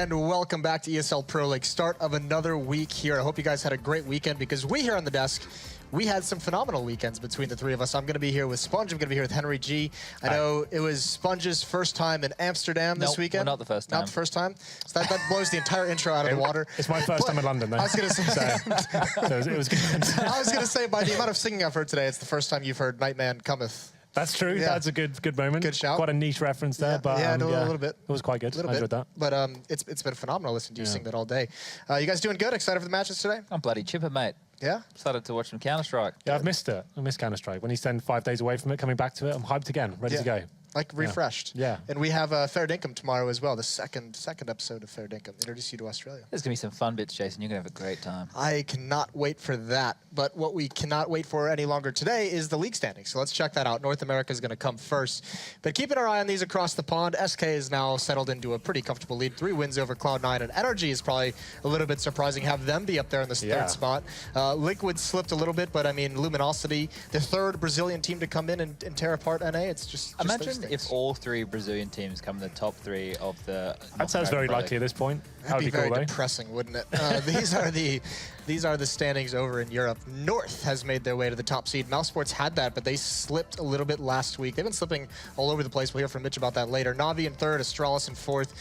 and welcome back to ESL Pro League. Start of another week here. I hope you guys had a great weekend because we here on the desk, we had some phenomenal weekends between the three of us. I'm going to be here with Sponge. I'm going to be here with Henry G. I know it was Sponge's first time in Amsterdam this weekend. Well, not the first time. Not the first time. So that blows the entire intro out of the water. It's my first time in London, though. I was going to say. So it was good. I was going to say, by the amount of singing I've heard today, it's the first time you've heard Nightman Cometh. That's true. Yeah. That's a good moment. Good shout. Quite a niche reference there, but yeah, a little bit. It was quite good. I enjoyed that. But it's been phenomenal listening to you sing that all day. You guys doing good? Excited for the matches today? I'm bloody chipper, mate. Yeah? Started to watch some Counter-Strike. Yeah, I've missed it. I missed Counter-Strike. When you spend 5 days away from it, coming back to it, I'm hyped again, ready to go. Like refreshed. Yeah. And we have Fair Dinkum tomorrow as well, the second episode of Fair Dinkum. Introduce you to Australia. There's going to be some fun bits, Jason. You're going to have a great time. I cannot wait for that. But what we cannot wait for any longer today is the league standings. So let's check that out. North America is going to come first. But keeping our eye on these across the pond, SK is now settled into a pretty comfortable lead. 3 wins over Cloud9. And Energy is probably a little bit surprising. Have them be up there in the third spot. Liquid slipped a little bit, but I mean, Luminosity, the third Brazilian team to come in and tear apart NA. It's just imagine if all 3 Brazilian teams come in the top 3 of the. That sounds very likely at this point. That'd be very depressing, wouldn't it? These are the standings over in Europe. North has made their way to the top seed. Mousesports had that, but they slipped a little bit last week. They've been slipping all over the place. We'll hear from Mitch about that later. Navi in third, Astralis in fourth.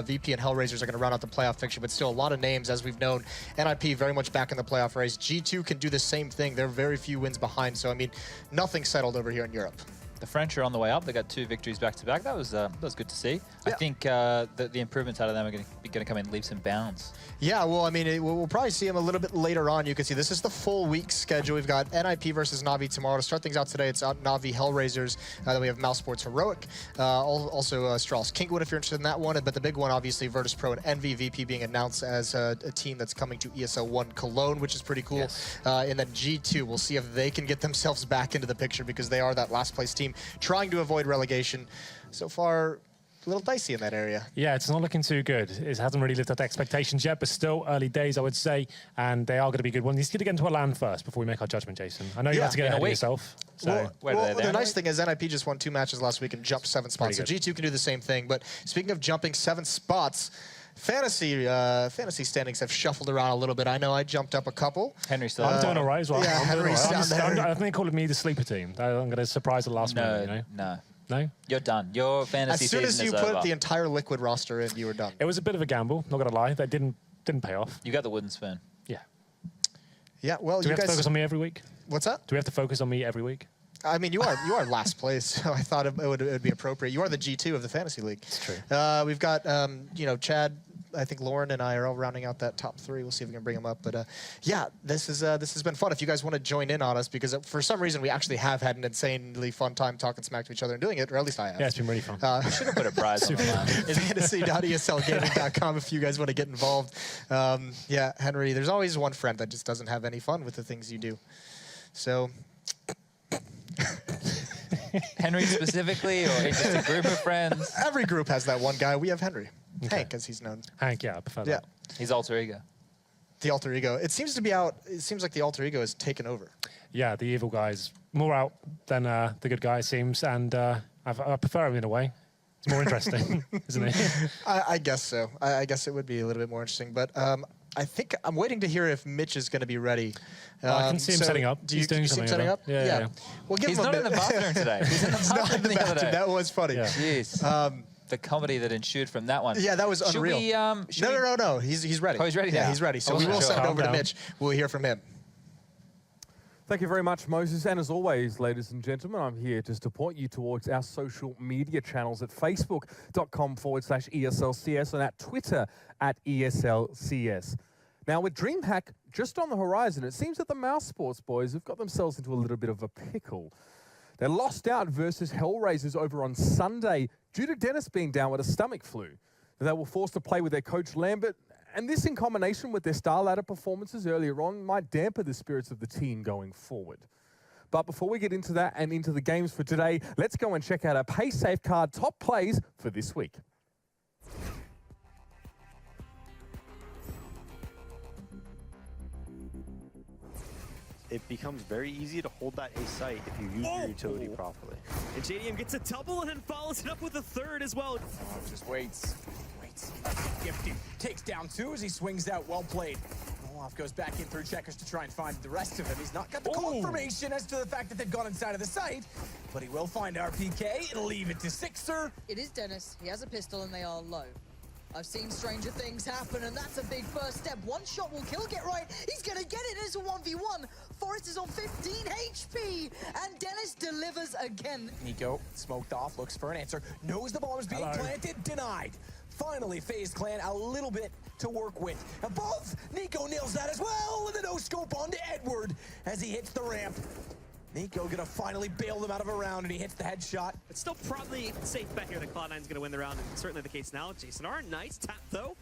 VP and Hellraisers are going to round out the playoff picture, but still a lot of names, as we've known. NIP very much back in the playoff race. G2 can do the same thing. They're very few wins behind, so I mean, nothing settled over here in Europe. The French are on the way up. They got 2 victories back-to-back. That was good to see. Yeah. I think the improvements out of them are going to come in leaps and bounds. Yeah, well, I mean, we'll probably see them a little bit later on. You can see this is the full week schedule. We've got NIP versus Navi tomorrow. To start things out today, it's Navi Hellraisers. Then we have Mousesports Heroic. Also Astralis Kingwood, if you're interested in that one. But the big one, obviously, Virtus Pro and NVVP being announced as a team that's coming to ESL 1 Cologne, which is pretty cool. Yes. And then G2, we'll see if they can get themselves back into the picture because they are that last place team trying to avoid relegation. So far, a little dicey in that area. Yeah, it's not looking too good. It hasn't really lived up to expectations yet, but still early days, I would say, and they are going to be good. Well, you need to get into a LAN first before we make our judgment, Jason. I know you have to get ahead of yourself. So. Well, the nice thing is NIP just won 2 matches last week and jumped 7 spots, so G2 can do the same thing. But speaking of jumping 7 spots, fantasy standings have shuffled around a little bit. I know I jumped up a couple. Henry's still I'm doing all right as well. Yeah, Henry's down there. I think they call me the sleeper team. I'm going to surprise the last minute, you know? No? You're done. Your fantasy season is over. As soon as you put the entire Liquid roster in, you were done. It was a bit of a gamble, not going to lie. That didn't pay off. You got the wooden spoon. Yeah. Yeah, well, Do we have to focus on me every week? What's that? Do we have to focus on me every week? I mean, you are last place, so I thought it would be appropriate. You are the G2 of the fantasy league. It's true. We've got, you know, Chad, I think Lauren and I are all rounding out that top 3. We'll see if we can bring them up. But yeah, this has been fun. If you guys want to join in on us, because for some reason we actually have had an insanely fun time talking smack to each other and doing it, or at least I have. Yeah, it's been really fun. We should have put a prize on that. Fantasy.eslgaming.com if you guys want to get involved. Yeah, Henry, there's always one friend that just doesn't have any fun with the things you do. So. Henry specifically, or just a group of friends? Every group has that one guy. We have Henry. Okay. Hank, as he's known. Hank, yeah, I prefer that. His alter ego. The alter ego. It seems to be out. It seems like the alter ego has taken over. Yeah, the evil guy's more out than the good guy, it seems, and I prefer him in a way. It's more interesting, isn't it? I guess so. I guess it would be a little bit more interesting, but I think I'm waiting to hear if Mitch is going to I can see him setting up. Do you see him setting up? Yeah. Well, give He's him not in the bathroom today. He's in the bathroom the other day. That was funny. Yeah. Jeez. The comedy that ensued from that one. Yeah, that was unreal. No. He's ready. Oh, he's ready now. Yeah, he's ready. So we will send it over to Mitch. We'll hear from him. Thank you very much, Moses. And as always, ladies and gentlemen, I'm here just to point you towards our social media channels at facebook.com/ESLCS and at Twitter @ESLCS. Now, with DreamHack just on the horizon, it seems that the Mousesports boys have got themselves into a little bit of a pickle. They lost out versus Hellraisers over on Sunday due to Dennis being down with a stomach flu. They were forced to play with their coach Lambert, and this in combination with their star ladder performances earlier on might dampen the spirits of the team going forward. But before we get into that and into the games for today, let's go and check out our PaySafe card top plays for this week. It becomes very easy to hold that A site if you use your utility properly. And JDM gets a double and then follows it up with a third as well. Just waits. Gifted takes down 2 as he swings out. Well played. Olaf goes back in through checkers to try and find the rest of them. He's not got the confirmation as to the fact that they've gone inside of the site, but he will find RPK. It'll leave it to Sixer. It is Dennis. He has a pistol and they are low. I've seen stranger things happen, and that's a big first step. One shot will kill. Get right. He's going to get it. It's a 1v1. Forrest is on 15 HP, and Dennis delivers again. Nico, smoked off, looks for an answer. Knows the bomb is being planted. Denied. Finally, FaZe Clan a little bit to work with. Above, Nico nails that as well, and the no-scope onto Edward as he hits the ramp. Nico gonna finally bail them out of a round, and he hits the headshot. It's still probably a safe bet here that Cloud9's gonna win the round, and certainly the case now. Jason R, nice tap though.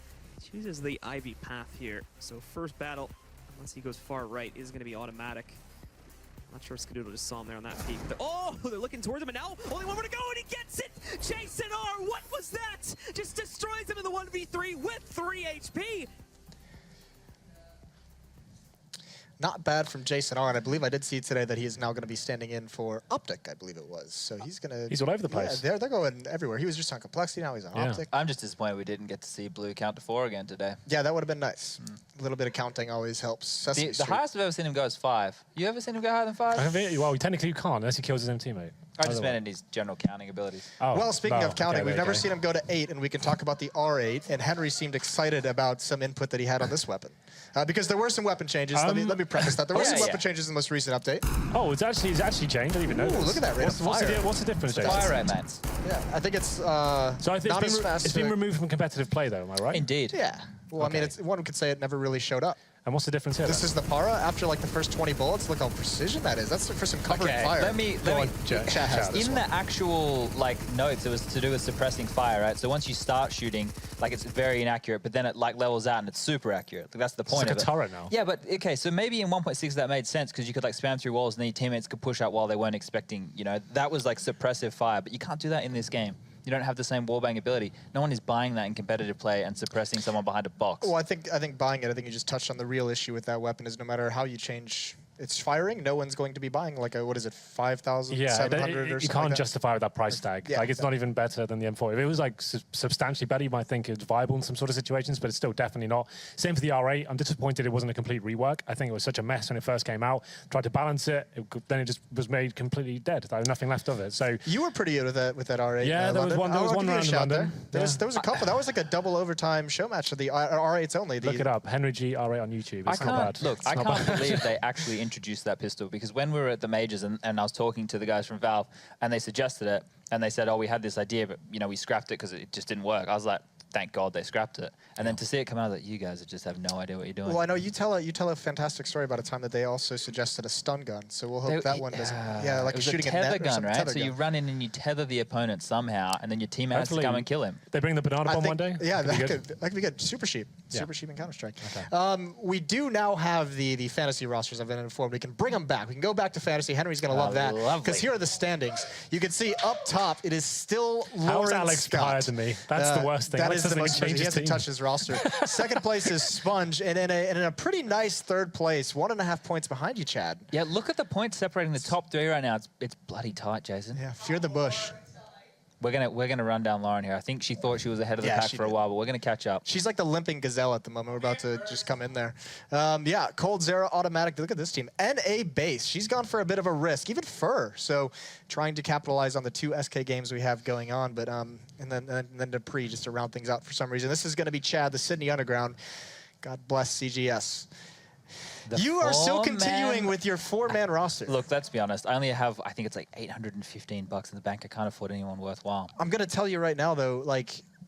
Chooses the Ivy path here. So first battle, unless he goes far right, is gonna be automatic. Not sure if Skadoodle just saw him there on that peak. Oh, they're looking towards him, and now only one more to go, and he gets it! Jason R, what was that? Just destroys him in the 1v3 with 3 HP. Not bad from Jason R, and I believe I did see today that he is now going to be standing in for Optic, I believe it was. So he's going to... He's all over the place. Yeah, they're going everywhere. He was just on Complexity, now he's on Optic. I'm just disappointed we didn't get to see Blue count to 4 again today. Yeah, that would have been nice. A little bit of counting always helps. The highest I've ever seen him go is 5. You ever seen him go higher than 5? Well, technically you can't unless he kills his own teammate. I just meant in his general counting abilities. Oh, well, speaking of counting, we've never seen him go to 8, and we can talk about the R8, and Henry seemed excited about some input that he had on this weapon. Because there were some weapon changes. Let me preface that. There were some weapon changes in the most recent update. Oh, it's actually changed. I didn't even know this. Look at that rate of fire. What's the difference, Jason? Fire rate, man. Yeah, I think it's so I think not as fast. It's been removed from competitive play, though, am I right? Indeed. Yeah. Well, I mean, one could say it never really showed up. And what's the difference here? This is the Para. After like the first 20 bullets, look how precision that is. That's for some covered fire. Let me Chat has this in one. the actual notes, it was to do with suppressing fire, right? So once you start shooting, it's very inaccurate, but then it levels out and it's super accurate. That's the point of it. It's like a turret now. Yeah, but okay, so maybe in 1.6 that made sense because you could spam through walls and then your teammates could push out while they weren't expecting. That was suppressive fire, but you can't do that in this game. You don't have the same wallbang ability. No one is buying that in competitive play and suppressing someone behind a box. Well, I think buying it, I think you just touched on the real issue with that weapon is no matter how you change its firing, no one's going to be buying what is it, 5,000, 700 or something. You can't justify with that price tag. Yeah, it's not even better than the M4. If it was substantially better, you might think it's viable in some sort of situations, but it's still definitely not. Same for the R8. I'm disappointed it wasn't a complete rework. I think it was such a mess when it first came out. Tried to balance it, then it just was made completely dead. There was nothing left of it. So you were pretty good with that R8. Yeah, there was one round in London. There was a couple. That was like a double overtime show match of the R8s only. Look it up, Henry G R8 on YouTube. It's not bad. Look, I can't believe they actually introduced that pistol because when we were at the majors and I was talking to the guys from Valve and they suggested it and they said, oh, we had this idea, but we scrapped it because it just didn't work. I was like, thank God they scrapped it. And then to see it come out, that you guys just have no idea what you're doing. Well, I know you tell a fantastic story about a time that they also suggested a stun gun. So we'll hope that one doesn't. Yeah, like shooting a tether a net gun, right? So gun. you run in and you tether the opponent somehow, and then your teammate has to come and kill him. They bring the banana bomb one day. Yeah, that could be good. Super sheep, super sheep in Counter Strike. Okay. We do now have the fantasy rosters. I've been informed. We can bring them back. We can go back to fantasy. Henry's gonna love that because here are the standings. You can see up top, it is still Lawrence Alex Scott. higher than me? That's the worst thing. That Alex is the most. He hasn't team. touched his roster. Second place is Sponge, and in a pretty nice third place, 1.5 points behind you, Chad. Yeah, look at the points separating the top 3 right now. It's bloody tight, Jason. Yeah, fear the bush. We're gonna run down Lauren here. I think she thought she was ahead of the pack for a while, but we're gonna catch up. She's like the limping gazelle at the moment. We're about to just come in there. Yeah, Cold Zera automatic. Look at this team. NA base. She's gone for a bit of a risk. Even Fur. So trying to capitalize on the 2 SK games we have going on. But and then Dupree just to round things out for some reason. This is going to be Chad, the Sydney Underground. God bless CGS. You are still continuing with your 4-man roster. Look, let's be honest. I only have, I think it's like $815 in the bank. I can't afford anyone worthwhile. I'm going to tell you right now, though,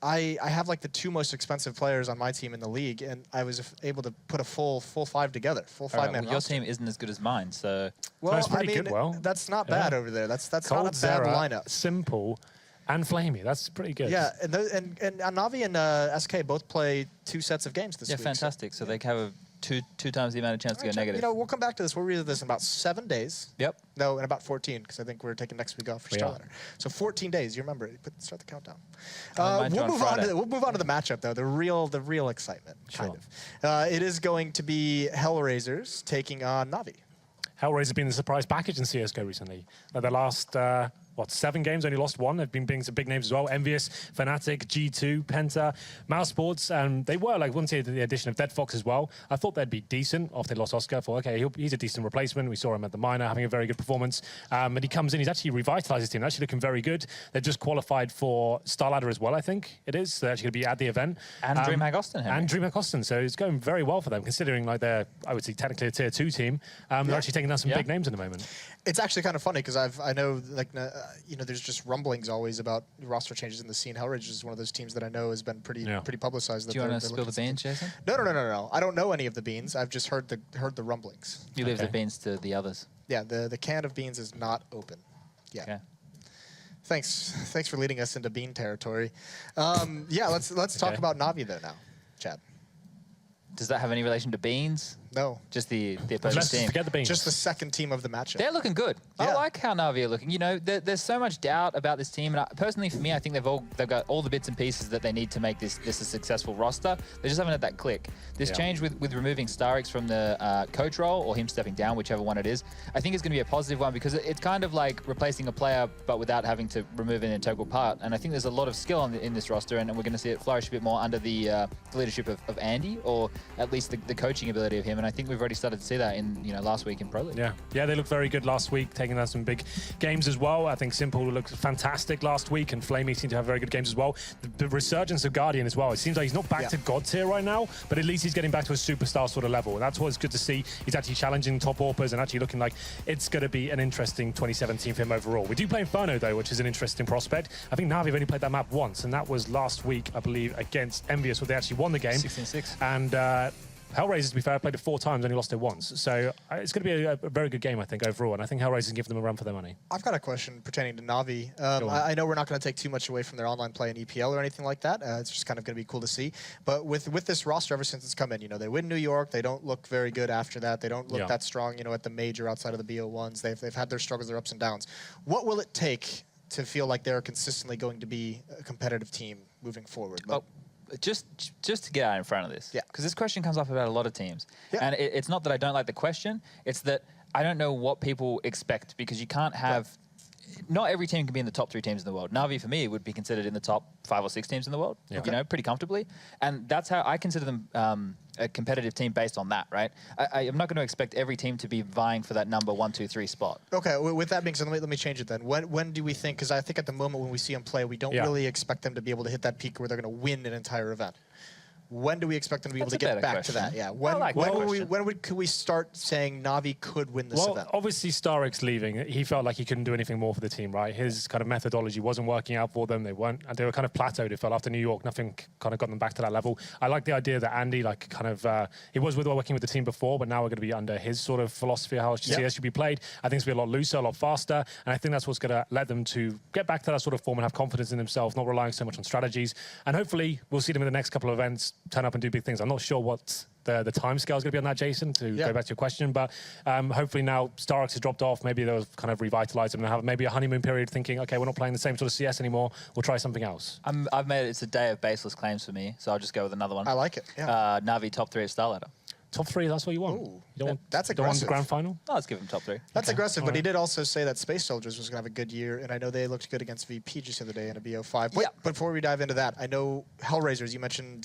I have the 2 most expensive players on my team in the league, and I was able to put a full 5 together, full 5-man roster. Your team isn't as good as mine, so... Well, that's pretty good. That's not bad over there. That's Cold not a bad Zera, lineup. Simple, and Flamey. That's pretty good. Yeah, and Navi and SK both play 2 sets of games this week. Yeah, fantastic. So they have two times the amount of chance to go negative. We'll come back to this. We'll read this in about 7 days. Yep. No, in about 14, because I think we're taking next week off for Starliner. So 14 days. You remember it. Start the countdown. We'll move on to the matchup, though. The real excitement, kind of. It is going to be Hellraisers taking on Navi. Hellraiser's been the surprise package in CS:GO recently. The last what, 7 games, only lost 1. They've been being some big names as well. Envious, Fnatic, G2, Penta, Mouse Sports. They were, like, once he had the addition of Dead Fox as well, I thought they'd be decent after they lost Oscar. I thought, okay, he's a decent replacement. We saw him at the minor having a very good performance. And he comes in, he's actually revitalized his team. They're actually looking very good. They've just qualified for Star Ladder as well, I think it is. So they're actually going to be at the event. And DreamHack Austin. And DreamHack Austin. So it's going very well for them, considering, like, they're, I would say, technically a tier 2 team. They're actually taking down some big names in the moment. It's actually kind of funny because I know, like, you know, there's just rumblings always about roster changes in the scene. Hellraisers is one of those teams that I know has been pretty publicized. Do you want to spill the beans, Jason? No. I don't know any of the beans. I've just heard the rumblings. You leave the beans to the others. Yeah, the can of beans is not open. Yeah. Okay. Thanks for leading us into bean territory. Yeah, let's talk about Na'Vi though now, Chad. Does that have any relation to beans? No. Just the opposing team. Forget the beans. Just the second team of the matchup. They're looking good. Yeah. I like how Na'Vi are looking. You know, there's so much doubt about this team, and personally, for me, I think they've got all the bits and pieces that they need to make this a successful roster. They just haven't had that click. This change with removing Starix from the coach role, or him stepping down, whichever one it is, I think it's going to be a positive one because it's kind of like replacing a player, but without having to remove an integral part. And I think there's a lot of skill in this roster, and we're going to see it flourish a bit more under the leadership of Andy, or at least the coaching ability of him. And I think we've already started to see that in last week in Pro League. Yeah, they looked very good last week, taking down some big games as well. I think Simple looked fantastic last week, and Flamey seemed to have very good games as well. The resurgence of Guardian as well. It seems like he's not back to God tier right now, but at least he's getting back to a superstar sort of level. And that's what's good to see. He's actually challenging top AWPers and actually looking like it's going to be an interesting 2017 for him overall. We do play Inferno though, which is an interesting prospect. I think Na'Vi have only played that map once, and that was last week, I believe, against Envious, where they actually won the game. 16-6. And Hellraisers, to be fair, played it 4 times, only lost it once. So it's going to be a very good game, I think, overall. And I think Hellraisers give them a run for their money. I've got a question pertaining to Na'Vi. I know we're not going to take too much away from their online play in EPL or anything like that. It's just kind of going to be cool to see. But with this roster, ever since it's come in, they win New York. They don't look very good after that. They don't look that strong, at the major outside of the BO1s. They've had their struggles, their ups and downs. What will it take to feel like they're consistently going to be a competitive team moving forward? Just to get out in front of this, because this question comes up about a lot of teams, and it's not that I don't like the question, it's that I don't know what people expect, because you can't have, not every team can be in the top 3 teams in the world. Na'Vi, for me, would be considered in the top 5 or 6 teams in the world, pretty comfortably, and that's how I consider them a competitive team based on that, right? I'm not going to expect every team to be vying for that number 1, 2, 3 spot. Okay, with that being said, let me change it then. When do we think, because I think at the moment when we see them play, we don't really expect them to be able to hit that peak where they're going to win an entire event. When do we expect them to be able to get back to that? Yeah. When could we start saying Na'Vi could win this event? Obviously, Starix leaving, he felt like he couldn't do anything more for the team, right? His kind of methodology wasn't working out for them. They were kind of plateaued. It felt after New York, nothing kind of got them back to that level. I like the idea that Andy, he was working with the team before, but now we're going to be under his sort of philosophy of how CS should be played. I think it's going to be a lot looser, a lot faster, and I think that's what's going to let them to get back to that sort of form and have confidence in themselves, not relying so much on strategies. And hopefully, we'll see them in the next couple of events turn up and do big things. I'm not sure what the time scale is going to be on that, Jason, to go back to your question, but hopefully now Starix has dropped off. Maybe they'll kind of revitalize them and have maybe a honeymoon period thinking, okay, we're not playing the same sort of CS anymore. We'll try something else. I've made it's a day of baseless claims for me, so I'll just go with another one. I like it. Yeah. Na'Vi top 3 at Star Ladder. Top 3, that's what you want? Ooh, you don't that's don't want aggressive. the grand final? No, let's give them top 3. That's aggressive, but he did also say that Space Soldiers was going to have a good year, and I know they looked good against VP just the other day in a BO5. But before we dive into that, I know Hellraisers,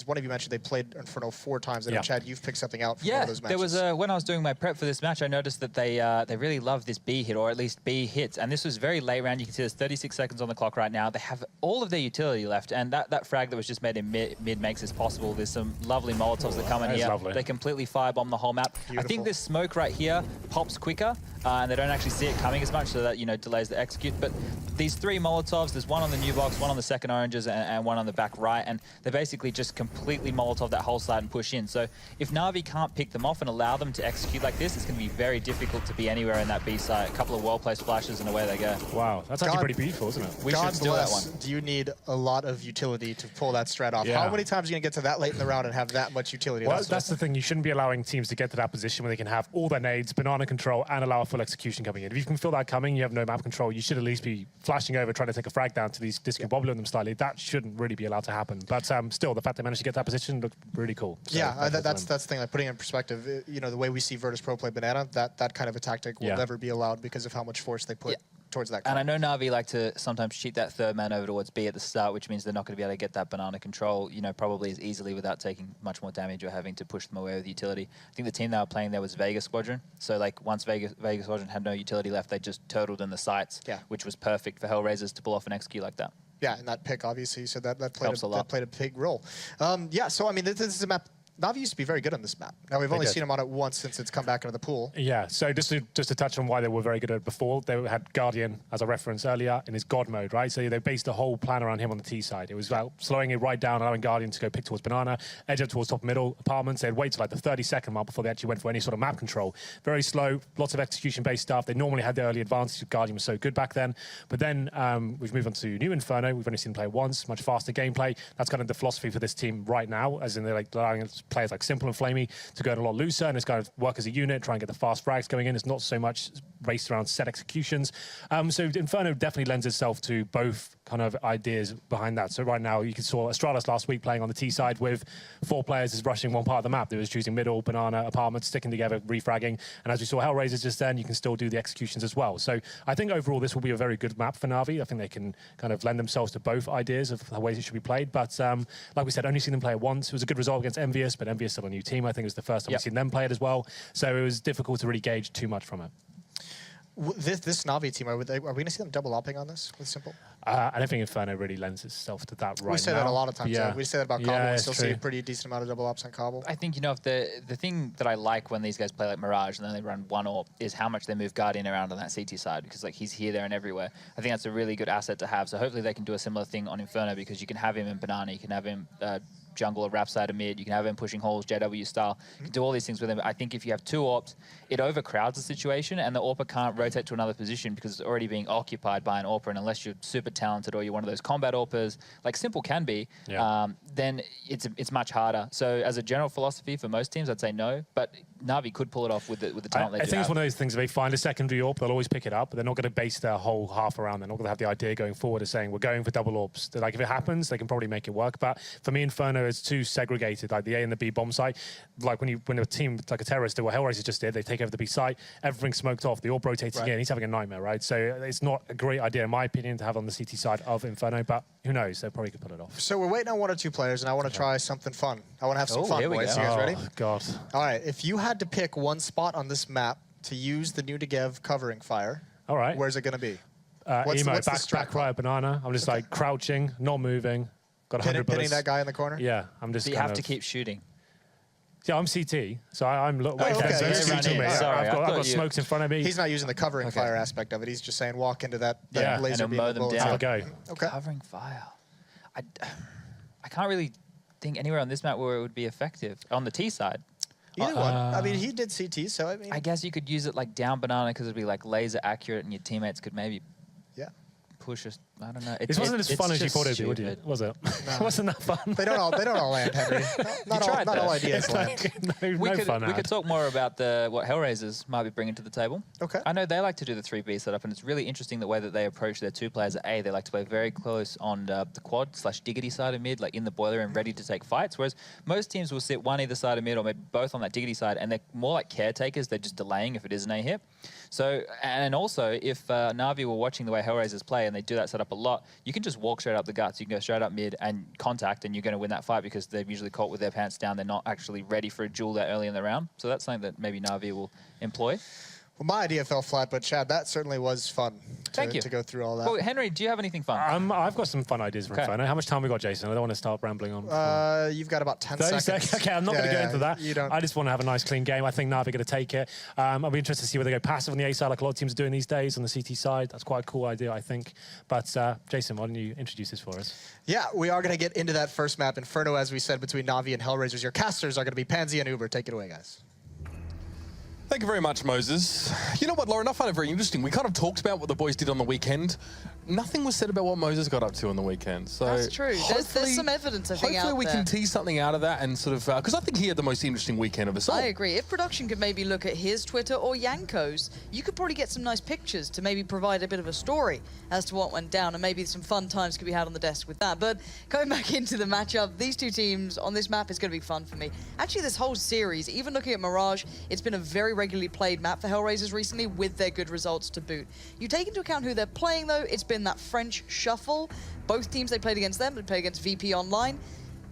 one of you mentioned they played Inferno 4 times. I know, Chad, you've picked something out from one of those matches. There was when I was doing my prep for this match, I noticed that they really love this B hit, or at least B hits, and this was very late round. You can see there's 36 seconds on the clock right now. They have all of their utility left, and that frag that was just made in mid makes this possible. There's some lovely Molotovs that come in here. Lovely. They completely firebomb the whole map. Beautiful. I think this smoke right here pops quicker, and they don't actually see it coming as much, so that delays the execute. But these 3 Molotovs, there's one on the new box, one on the second oranges, and one on the back right, and they basically just completely Molotov that whole side and push in. So if Na'Vi can't pick them off and allow them to execute like this, it's going to be very difficult to be anywhere in that B site. A couple of well-placed flashes and away they go. Wow, that's actually pretty beautiful, isn't it? We should steal that one. Do you need a lot of utility to pull that strat off? Yeah. How many times are you going to get to that late in the round and have that much utility? Well, that's the thing. You shouldn't be allowing teams to get to that position where they can have all their nades, banana control, and allow a full execution coming in. If you can feel that coming, you have no map control, you should at least be flashing over, trying to take a frag down to these disco bobbling them slightly. That shouldn't really be allowed to happen. But still, the fact they managed to get that position looked really cool. So that's the thing. Like, putting it in perspective, the way we see Virtus Pro play banana, that kind of a tactic will never be allowed because of how much force they put towards that. And I know Na'Vi like to sometimes cheat that third man over towards B at the start, which means they're not going to be able to get that banana control, you know, probably as easily without taking much more damage or having to push them away with utility. I think the team they were playing there was Vega Squadron. So, like, once Vega Squadron had no utility left, they just turtled in the sights, which was perfect for Hellraisers to pull off an execute like that. Yeah, and that pick, obviously, so that Helps a lot. played a big role. Yeah, so, I mean, this is a map. Na'Vi used to be very good on this map. Now, we've only seen him on it once since it's come back into the pool. Yeah, so just to touch on why they were very good at it before, they had Guardian, as I referenced earlier, in his God mode, right? So they based the whole plan around him on the T side. It was about slowing it right down, allowing Guardian to go pick towards banana, edge up towards top middle apartments. They'd wait till like the 30-second mark before they actually went for any sort of map control. Very slow, lots of execution-based stuff. They normally had the early advantage. Guardian was so good back then. But then we've moved on to new Inferno. We've only seen him play once, much faster gameplay. That's kind of the philosophy for this team right now, as in they're like allowing players like Simple and Flamey to go in a lot looser and just kind of work as a unit, try and get the fast frags going in. It's not so much raced around set executions. So Inferno definitely lends itself to both kind of ideas behind that. So right now you saw Astralis last week playing on the T side with 4 players just rushing one part of the map. They was choosing middle, banana, apartments, sticking together, refragging. And as we saw Hellraisers just then, you can still do the executions as well. So I think overall this will be a very good map for Na'Vi. I think they can kind of lend themselves to both ideas of the ways it should be played. But like we said, only seen them play it once. It was a good result against Envious, but Envious still a new team. I think it was the first time we've seen them play it as well. So it was difficult to really gauge too much from it. This Na'Vi team, are we going to see them double opping on this with Simple? I don't think Inferno really lends itself to that right now. We say that a lot of times. Yeah. We say that about Cobble. Yeah, we still true. see a pretty decent amount of double ops on Cobble. I think, you know, if the thing that I like when these guys play like Mirage and then they run one AWP is how much they move Guardian around on that CT side, because like he's here, there, and everywhere. I think that's a really good asset to have. So hopefully they can do a similar thing on Inferno, because you can have him in banana, you can have him jungle or wrap side of mid, you can have him pushing holes JW style. You can do all these things with him. I think if you have 2 AWPs, it overcrowds the situation, and the AWPer can't rotate to another position because it's already being occupied by an AWPer, and unless you're super talented or you're one of those combat AWPers, like Simple can be, then it's much harder. So as a general philosophy for most teams, I'd say no, but Na'Vi could pull it off with the talent they do. I think it's one of those things, if they find a secondary AWP, they'll always pick it up, but they're not going to base their whole half around. They're not going to have the idea going forward of saying, we're going for double AWPs. Like, if it happens, they can probably make it work. But for me, Inferno is too segregated, like the A and the B bomb site. Like when a team, like a terrorist, did what Hellraiser just did, they take over the B site, everything's smoked off, the AWP rotating in, he's having a nightmare, right? So it's not a great idea, in my opinion, to have on the CT side of Inferno, but who knows, they probably could pull it off. So we're waiting on 1 or 2 players, and I want to try something fun. I want to have some fun, boys. You guys ready? Oh, God. All right, if you had to pick one spot on this map to use the new Negev covering fire, all right, where's it going to be? What's back right banana. I'm just like crouching, not moving. Got 100 bullets. Pinning that guy in the corner? Yeah, I'm just. So you have to keep shooting. Yeah, I'm CT, so I'm okay. So You're shooting me. Sorry, I've got smokes in front of me. He's not using the covering fire aspect of it. He's just saying walk into that laser and beam. mow them down. Have a go. Okay. Covering fire. I can't really think anywhere on this map where it would be effective. On the T side. Either one. I mean, he did CT, so I mean. I guess you could use it like down banana because it'd be like laser accurate, and your teammates could maybe push us. I don't know. This wasn't as fun as you thought it would be, was it? It wasn't that fun. They don't all land, Henry. Not all ideas land. We could talk more about what Hellraisers might be bringing to the table. Okay. I know they like to do the 3B setup, and it's really interesting the way that they approach their 2 players at A. They like to play very close on the quad/diggity side of mid, like in the boiler and ready to take fights, whereas most teams will sit one either side of mid or maybe both on that diggity side, and they're more like caretakers. They're just delaying if it is an A hit. So, and also, if Na'Vi were watching the way Hellraisers play and they do that setup a lot, you can just walk straight up the guts. You can go straight up mid and contact, and you're going to win that fight because they're usually caught with their pants down. They're not actually ready for a duel that early in the round. So that's something that maybe Na'Vi will employ. Well, my idea fell flat, but Chad, that certainly was fun to go through all that. Well, Henry, do you have anything fun? I've got some fun ideas for Inferno. How much time we got, Jason? I don't want to start rambling on. You've got about 10 30 seconds. Okay, I'm not going to go into that. You don't. I just want to have a nice, clean game. I think Na'Vi are going to take it. I'll be interested to see whether they go passive on the A side, like a lot of teams are doing these days, on the CT side. That's quite a cool idea, I think. But, Jason, why don't you introduce this for us? Yeah, we are going to get into that first map, Inferno, as we said, between Na'Vi and Hellraisers. Your casters are going to be Pansy and Uber. Take it away, guys. Thank you very much, Moses. You know what, Lauren, I find it very interesting. We kind of talked about what the boys did on the weekend. Nothing was said about what Moses got up to on the weekend. So that's true. There's some evidence, I think, out there. Hopefully we can tease something out of that and sort of... Because I think he had the most interesting weekend of us all. I agree. If production could maybe look at his Twitter or Yanko's, you could probably get some nice pictures to maybe provide a bit of a story as to what went down, and maybe some fun times could be had on the desk with that. But going back into the matchup, these 2 teams on this map is going to be fun for me. Actually, this whole series, even looking at Mirage, it's been a very regularly played map for Hellraisers recently with their good results to boot. You take into account who they're playing though, it's been that French shuffle. Both teams they played against them, they played against VP Online.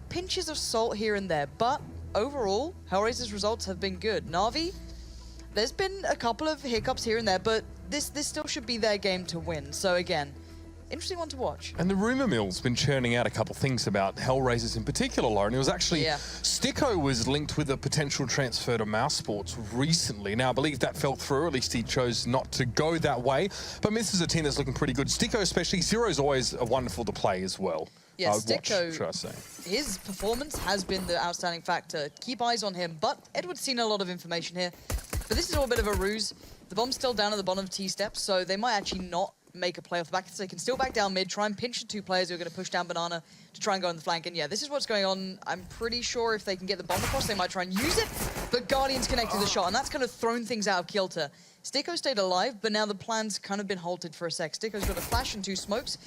Pinches of salt here and there, but overall, Hellraisers' results have been good. Na'Vi, there's been a couple of hiccups here and there, but this still should be their game to win. So again, interesting one to watch. And the rumour mill's been churning out a couple things about Hellraisers in particular, Lauren. It was actually, Sticko was linked with a potential transfer to Mouse Sports recently. Now, I believe that fell through, or at least he chose not to go that way. But this is a team that's looking pretty good. Sticko especially, Zero's always wonderful to play as well. Yeah, Sticko, should I say. His performance has been the outstanding factor. Keep eyes on him, but Edward's seen a lot of information here. But this is all a bit of a ruse. The bomb's still down at the bottom of T-steps, so they might actually not make a play off the back. So they can still back down mid, try and pinch the two players who are going to push down Banana to try and go on the flank. And yeah, this is what's going on. I'm pretty sure if they can get the bomb across, they might try and use it. But Guardian's connected the shot, and that's kind of thrown things out of kilter. Sticko stayed alive, but now the plan's kind of been halted for a sec. Sticko's got a flash and 2 smokes.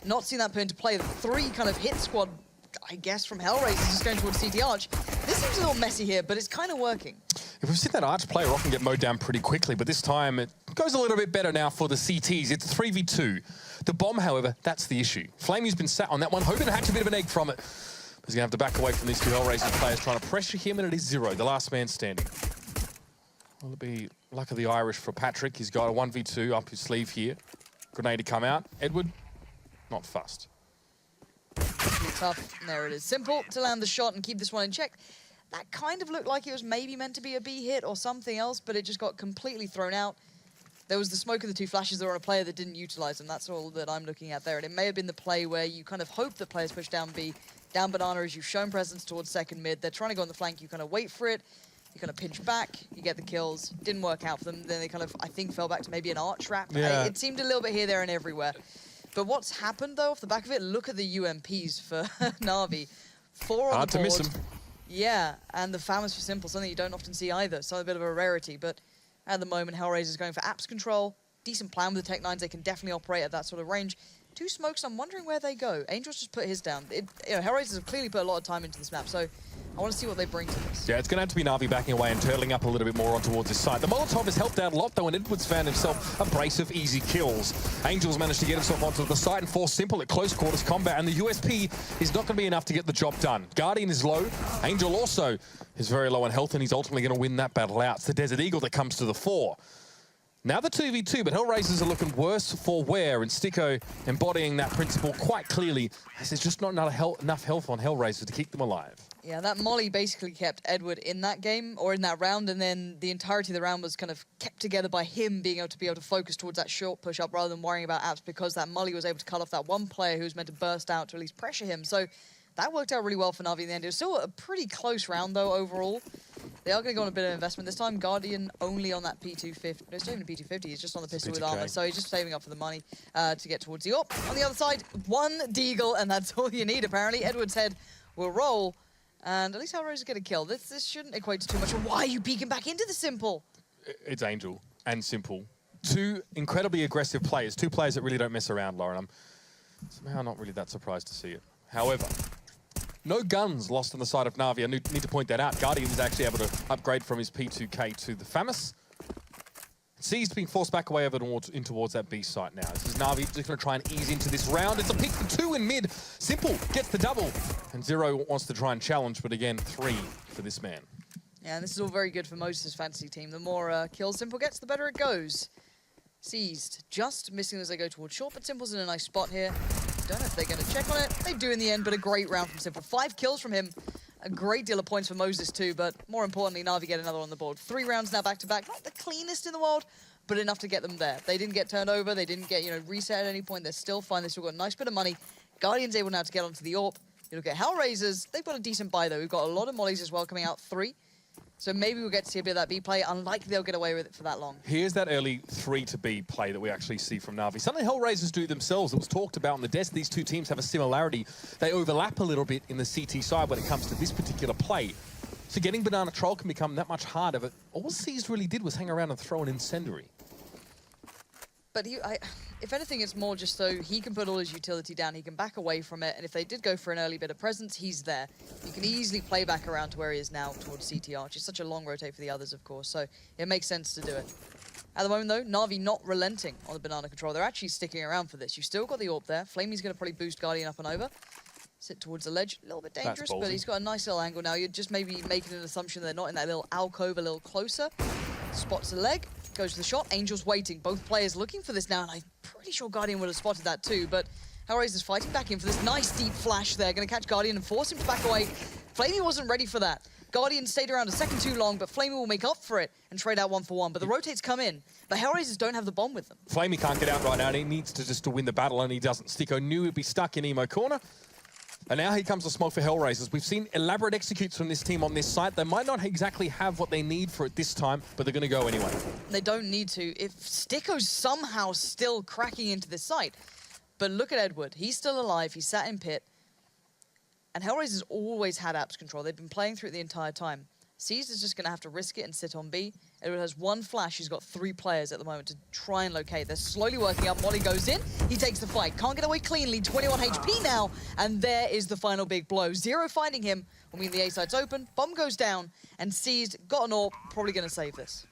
Not seen that put into play. The 3 kind of hit squad, I guess, from Hellraisers is going towards CT Arch. This seems a little messy here, but it's kind of working. If we've seen that Arch player often get mowed down pretty quickly, but this time it goes a little bit better now for the CTs. It's 3v2. The bomb, however, that's the issue. Flamey's been sat on that one, hoping to hatch a bit of an egg from it. But he's going to have to back away from these 2 Hellraisers players trying to pressure him, and it is Zero, the last man standing. Will it be luck of the Irish for Patrick? He's got a 1v2 up his sleeve here. Grenade to come out. Edward, not fussed. Tough. And there it is. Simple to land the shot and keep this one in check. That kind of looked like it was maybe meant to be a B hit or something else, but it just got completely thrown out. There was the smoke of the 2 flashes that were on a player that didn't utilize them. That's all that I'm looking at there. And it may have been the play where you kind of hope that players push down B. Down Banana as you've shown presence towards second mid. They're trying to go on the flank. You kind of wait for it. You kind of pinch back. You get the kills. Didn't work out for them. Then they kind of, I think, fell back to maybe an arch wrap. Yeah. It seemed a little bit here, there, and everywhere. But what's happened, though, off the back of it, look at the UMPs for Na'Vi. 4 on Hard the board. to miss them. Yeah, and the Famous for Simple, something you don't often see either. So a bit of a rarity, but at the moment, Hellraiser's going for apps control. Decent plan with the Tech 9s. They can definitely operate at that sort of range. 2 smokes, I'm wondering where they go. Angel's just put his down. Hellraisers have clearly put a lot of time into this map, so I want to see what they bring to this. Yeah, it's going to have to be Na'Vi backing away and turtling up a little bit more on towards his side. The Molotov has helped out a lot, though, and Edwards found himself a brace of easy kills. Angel's managed to get himself onto the side and force Simple at close quarters combat, and the USP is not going to be enough to get the job done. Guardian is low. Angel also is very low on health, and he's ultimately going to win that battle out. It's the Desert Eagle that comes to the fore. Now the 2v2, but Hellraisers are looking worse for wear, and Sticko embodying that principle quite clearly, as there's just not enough health on Hellraisers to keep them alive. Yeah, that molly basically kept Edward in that game, or in that round, and then the entirety of the round was kind of kept together by him being able to focus towards that short push-up rather than worrying about apps, because that molly was able to cut off that one player who was meant to burst out to at least pressure him. So that worked out really well for Na'Vi in the end. It was still a pretty close round, though, overall. They are going to go on a bit of investment this time. Guardian only on that P250. No, it's not even a P250. He's just on the pistol with armor, so he's just saving up for the money to get towards the AWP. On the other side, 1 deagle, and that's all you need, apparently. Edward's head will roll, and at least Hellraiser get a kill. This shouldn't equate to too much. Why are you peeking back into the Simple? It's Angel and Simple. 2 incredibly aggressive players. 2 players that really don't mess around, Lauren. I'm somehow not really that surprised to see it. However, no guns lost on the side of Na'Vi. I need to point that out. Guardian is actually able to upgrade from his P2K to the Famous. C's being forced back away over towards that B site now. This is Na'Vi just going to try and ease into this round. It's a pick for 2 in mid. Simple gets the double. And Zero wants to try and challenge, but again, 3 for this man. Yeah, and this is all very good for Moses' fantasy team. The more kills Simple gets, the better it goes. Seized, just missing as they go towards short, but Simple's in a nice spot here. Don't know if they're going to check on it. They do in the end, but a great round from Simple. 5 kills from him. A great deal of points for Moses too, but more importantly, Na'Vi get another on the board. 3 rounds now back-to-back. Not the cleanest in the world, but enough to get them there. They didn't get turned over. They didn't get, reset at any point. They're still fine. They still got a nice bit of money. Guardian's able now to get onto the AWP. You look at Hellraisers. They've got a decent buy, though. We've got a lot of mollies as well coming out. 3. So maybe we'll get to see a bit of that B play. Unlikely they'll get away with it for that long. Here's that early 3 to B play that we actually see from Na'Vi. Something Hellraisers do themselves. It was talked about on the desk. These 2 teams have a similarity. They overlap a little bit in the CT side when it comes to this particular play. So getting Banana Troll can become that much harder. But all C's really did was hang around and throw an incendiary. But if anything, it's more just so he can put all his utility down, he can back away from it, and if they did go for an early bit of presence, he's there. You can easily play back around to where he is now towards CTR, which is such a long rotate for the others, of course, so it makes sense to do it. At the moment, though, Na'Vi not relenting on the banana control. They're actually sticking around for this. You've still got the AWP there. Flamey's going to probably boost Guardian up and over. Sit towards the ledge. A little bit dangerous, but he's got a nice little angle now. You're just maybe making an assumption they're not in that little alcove a little closer. Spots the leg. Goes to the shot. Angel's waiting. Both players looking for this now, and I'm pretty sure Guardian would have spotted that too, but Hellraiser's fighting back in for this nice deep flash there. Going to catch Guardian and force him to back away. Flamey wasn't ready for that. Guardian stayed around a second too long, but Flamey will make up for it and trade out 1-for-1. But the rotates come in, but Hellraisers don't have the bomb with them. Flamey can't get out right now, and he needs to just to win the battle, and he doesn't. Sticko knew he'd be stuck in Emo corner. And now here comes the smoke for Hellraisers. We've seen elaborate executes from this team on this site. They might not exactly have what they need for it this time, but they're going to go anyway. They don't need to. If Sticko's somehow still cracking into this site, but look at Edward. He's still alive. He's sat in pit. And Hellraiser's always had apps control. They've been playing through it the entire time. Seized is just going to have to risk it and sit on B. Edward has one flash. He's got 3 players at the moment to try and locate. They're slowly working up. Molly goes in. He takes the fight. Can't get away cleanly. 21 HP now. And there is the final big blow. Zero finding him. I mean, the A side's open. Bomb goes down. And Seized got an AWP. Probably going to save this.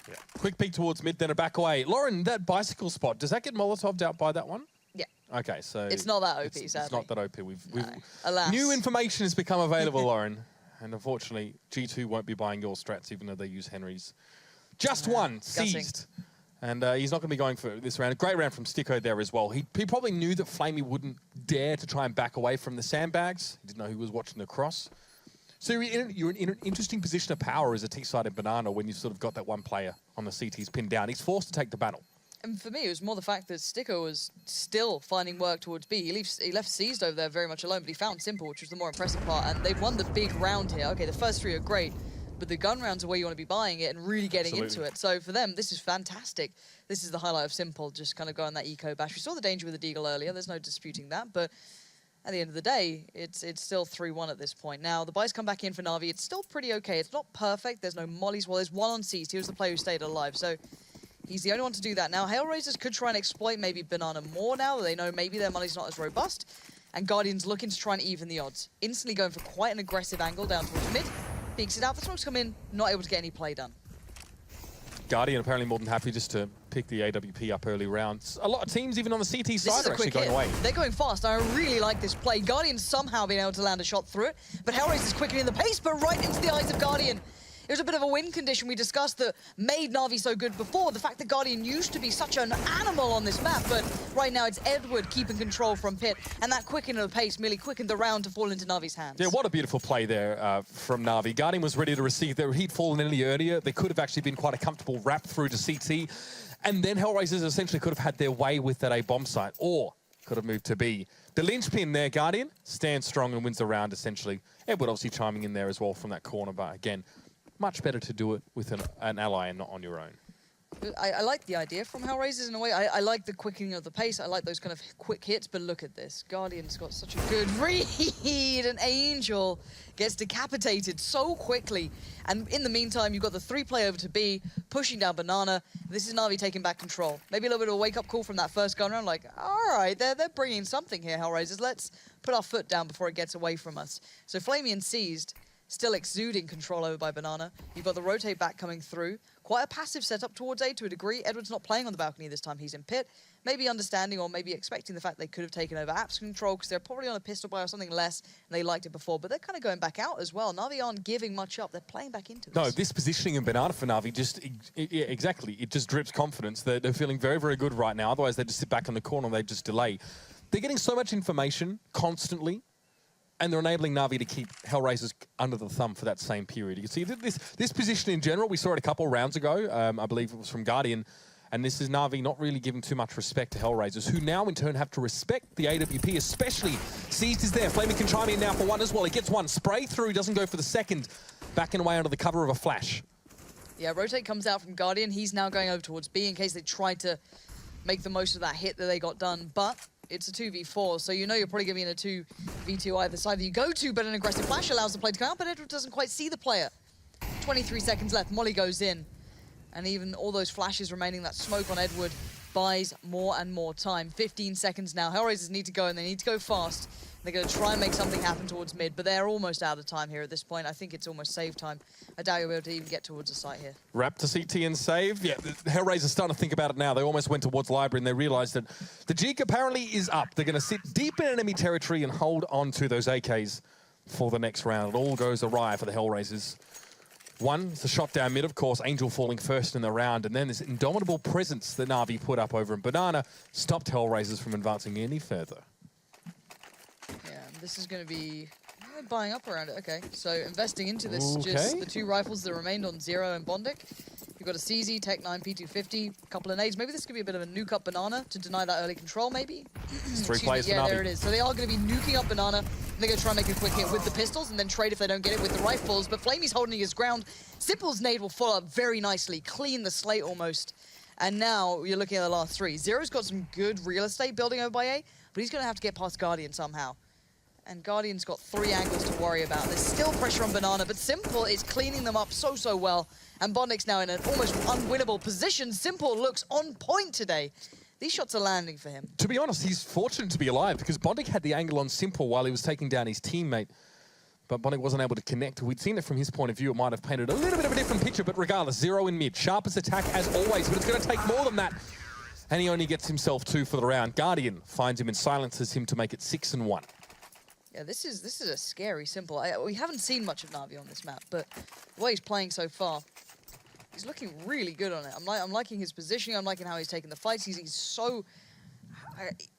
Yeah. Quick peek towards mid, then a back away. Lauren, that bicycle spot, does that get Molotov'd out by that one? Yeah. Okay, so... It's not that OP, sadly. It's not that OP. We've Alas. New information has become available, Lauren. And unfortunately, G2 won't be buying your strats, even though they use Henry's. Just one, Seized. And he's not going to be going for this round. A great round from Sticko there as well. He probably knew that Flamey wouldn't dare to try and back away from the sandbags. He didn't know who was watching the cross. So you're in an interesting position of power as a T-sided banana when you've sort of got that one player on the CT's pinned down. He's forced to take the battle. And for me, it was more the fact that Sticko was still finding work towards B. He left Seized over there very much alone, but he found Simple, which was the more impressive part. And they've won the big round here. Okay, the first 3 are great, but the gun rounds are where you want to be buying it and really getting into it. So for them, this is fantastic. This is the highlight of Simple, just kind of going that eco bash. We saw the danger with the Deagle earlier. There's no disputing that, but at the end of the day, it's still 3-1 at this point. Now, the buys come back in for Na'Vi. It's still pretty okay. It's not perfect. There's no mollies. Well, there's one on Seized. He was the player who stayed alive, so he's the only one to do that. Now, Hellraisers could try and exploit maybe Banana more now. They know maybe their money's not as robust. And Guardian's looking to try and even the odds. Instantly going for quite an aggressive angle down towards mid. Peeks it out. The smokes come in, not able to get any play done. Guardian apparently more than happy just to pick the AWP up early rounds. A lot of teams, even on the CT side, are actually going away. They're going fast. I really like this play. Guardian somehow being able to land a shot through it, but Hellraiser's quickening the pace, but right into the eyes of Guardian. It was a bit of a win condition we discussed that made Na'Vi so good before. The fact that Guardian used to be such an animal on this map, but right now it's Edward keeping control from pit, and that quickening of the pace merely quickened the round to fall into Na'Vi's hands. Yeah, what a beautiful play there from Na'Vi. Guardian was ready to receive there. He'd fallen any earlier. They could have actually been quite a comfortable wrap through to CT, and then Hellraisers essentially could have had their way with that A bomb site, or could have moved to B. The linchpin there, Guardian, stands strong and wins the round, essentially. Edward obviously chiming in there as well from that corner, but again, much better to do it with an ally and not on your own. I like the idea from Hellraisers in a way. I like the quickening of the pace. I like those kind of quick hits, but look at this. Guardian's got such a good read. An Angel gets decapitated so quickly. And in the meantime, you've got the 3 play over to B, pushing down Banana. This is Na'Vi taking back control. Maybe a little bit of a wake-up call from that first gun round, like, all right, they're bringing something here, Hellraisers. Let's put our foot down before it gets away from us. So Flamey and Seized, still exuding control over by Banana. You've got the rotate back coming through. Quite a passive setup towards A to a degree. Edward's not playing on the balcony this time. He's in pit. Maybe understanding or maybe expecting the fact they could have taken over apps control because they're probably on a pistol buy or something less and they liked it before. But they're kind of going back out as well. Na'Vi aren't giving much up. They're playing back into this. No, this positioning in Banana for Na'Vi just, exactly, it just drips confidence. They're feeling very, very good right now. Otherwise, they just sit back in the corner and they just delay. They're getting so much information constantly, and they're enabling Na'Vi to keep Hellraisers under the thumb for that same period. You can see this position in general, we saw it a couple of rounds ago. I believe it was from Guardian. And this is Na'Vi not really giving too much respect to Hellraisers, who now in turn have to respect the AWP, especially Seized is there. Flamey can chime in now for one as well. He gets one spray through, doesn't go for the second. Backing away under the cover of a flash. Yeah, rotate comes out from Guardian. He's now going over towards B in case they tried to make the most of that hit that they got done. But it's a 2v4, so you know you're probably going to be in a 2v2 either side that you go to, but an aggressive flash allows the play to come out, but Edward doesn't quite see the player. 23 seconds left, Molly goes in, and even all those flashes remaining, that smoke on Edward buys more and more time. 15 seconds now. Hellraisers need to go, and they need to go fast. They're going to try and make something happen towards mid, but they're almost out of time here at this point. I think it's almost save time. I doubt you'll be able to even get towards the site here. Wrap to CT and save. Yeah, the Hellraisers starting to think about it now. They almost went towards Library and they realized that the Jeek apparently is up. They're going to sit deep in enemy territory and hold on to those AKs for the next round. It all goes awry for the Hellraisers. One, it's a shot down mid, of course. Angel falling first in the round, and then this indomitable presence that Na'Vi put up over him. Banana stopped Hellraisers from advancing any further. Yeah, this is going to be buying up around it. Okay, so investing into this, just the 2 rifles that remained on Zero and Bondic. You've got a CZ, Tech 9, P250, a couple of nades. Maybe this could be a bit of a nuke up Banana to deny that early control, maybe? 3 players for Yeah, Na'Vi. there it is. So they are going to be nuking up Banana. They're going to try and make a quick hit with the pistols and then trade if they don't get it with the rifles. But Flamey's holding his ground. Simple's nade will follow up very nicely, clean the slate almost. And now you're looking at the last 3. Zero's got some good real estate building over by A, but he's going to have to get past Guardian somehow. And Guardian's got 3 angles to worry about. There's still pressure on Banana, but Simple is cleaning them up so well. And Bondic's now in an almost unwinnable position. Simple looks on point today. These shots are landing for him. To be honest, he's fortunate to be alive because Bondic had the angle on Simple while he was taking down his teammate. But Bondic wasn't able to connect. We'd seen it from his point of view. It might have painted a little bit of a different picture, but regardless, Zero in mid. Sharpest attack as always, but it's going to take more than that. And he only gets himself 2 for the round. Guardian finds him and silences him to make it 6-1. Yeah, this is a scary Simple. We haven't seen much of Na'Vi on this map, but the way he's playing so far, he's looking really good on it. I'm liking his positioning. I'm liking how he's taking the fights. He's so...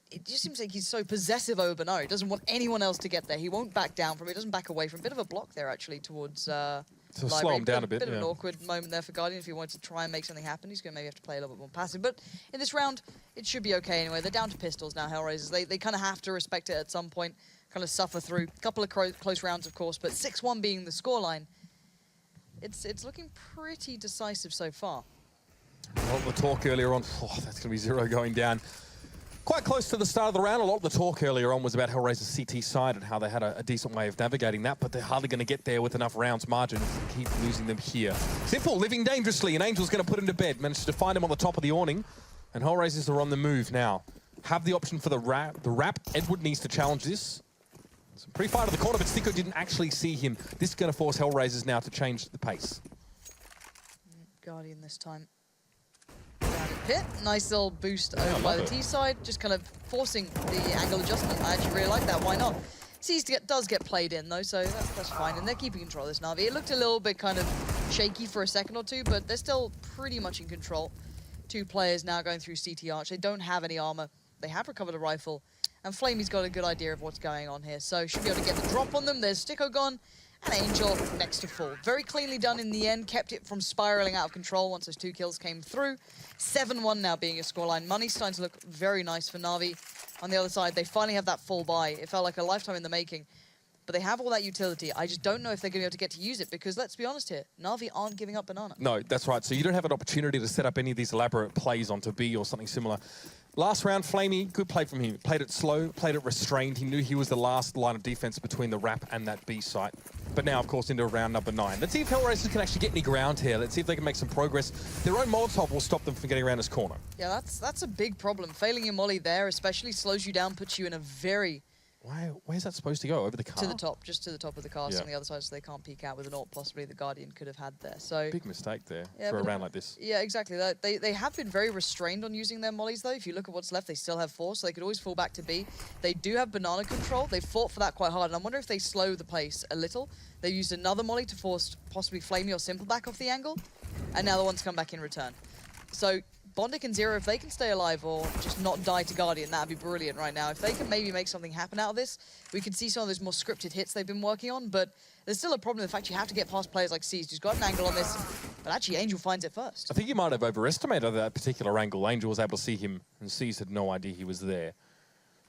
It just seems like he's so possessive over Banana. He doesn't want anyone else to get there. He won't back down from it. He doesn't back away from it. Bit of a block there, actually, towards to slow him down a bit, Bit of an awkward moment there for Guardian. If he wants to try and make something happen, he's going to maybe have to play a little bit more passive. But in this round, it should be okay anyway. They're down to pistols now, Hellraisers. They kind of have to respect it at some point, kind of suffer through. A couple of close rounds, of course, but 6-1 being the scoreline. It's looking pretty decisive so far. A lot of the talk earlier on, that's going to be Zero going down. Quite close to the start of the round. A lot of the talk earlier on was about Hellraiser's CT side and how they had a decent way of navigating that, but they're hardly going to get there with enough rounds margin to keep losing them here. Simple, living dangerously, and Angel's going to put him to bed. Managed to find him on the top of the awning, and Hellraisers are on the move now. Have the option for the wrap. Edward needs to challenge this. Some pre-fight of the corner, but Sticko didn't actually see him. This is going to force Hellraisers now to change the pace. Guardian this time. Pit, nice little boost over by the T side, just kind of forcing the angle adjustment. I actually really like that, why not? Sees does get played in though, so that's fine, and they're keeping control of this Na'Vi. It looked a little bit kind of shaky for a second or two, but they're still pretty much in control. 2 players now going through CT Arch. They don't have any armor. They have recovered a rifle, and Flamey's got a good idea of what's going on here, so should be able to get the drop on them. There's Sticko gone, and Angel next to full. Very cleanly done in the end, kept it from spiraling out of control once those 2 kills came through. 7-1 now being a scoreline. Money's starting to look very nice for Na'Vi. On the other side, they finally have that full buy. It felt like a lifetime in the making. But they have all that utility. I just don't know if they're going to be able to get to use it because, let's be honest here, Na'Vi aren't giving up Banana. No, that's right. So you don't have an opportunity to set up any of these elaborate plays onto B or something similar. Last round, Flamey, good play from him. Played it slow, played it restrained. He knew he was the last line of defense between the wrap and that B site. But now, of course, into round number 9. Let's see if Hellraisers can actually get any ground here. Let's see if they can make some progress. Their own Molotov will stop them from getting around this corner. Yeah, that's a big problem. Failing your molly there especially slows you down, puts you in a very... Where's that supposed to go? Over the car? To the top, just to the top of the car, Yeah. on the other side, so they can't peek out with an ult possibly the Guardian could have had there. So Big mistake there Yeah, for a but- round like this. yeah, exactly. They have been very restrained on using their mollies though. If you look at what's left, they still have 4, so they could always fall back to B. They do have banana control. They fought for that quite hard, and I wonder if they slow the pace a little. They used another molly to force possibly Flamey or Simple back off the angle, and now the one's come back in return. So Bondic and Zero, if they can stay alive or just not die to Guardian, that'd be brilliant right now. If they can maybe make something happen out of this, we can see some of those more scripted hits they've been working on, but there's still a problem with the fact you have to get past players like Seized, who's got an angle on this, but actually Angel finds it first. I think you might have overestimated that particular angle. Angel was able to see him, and Seized had no idea he was there.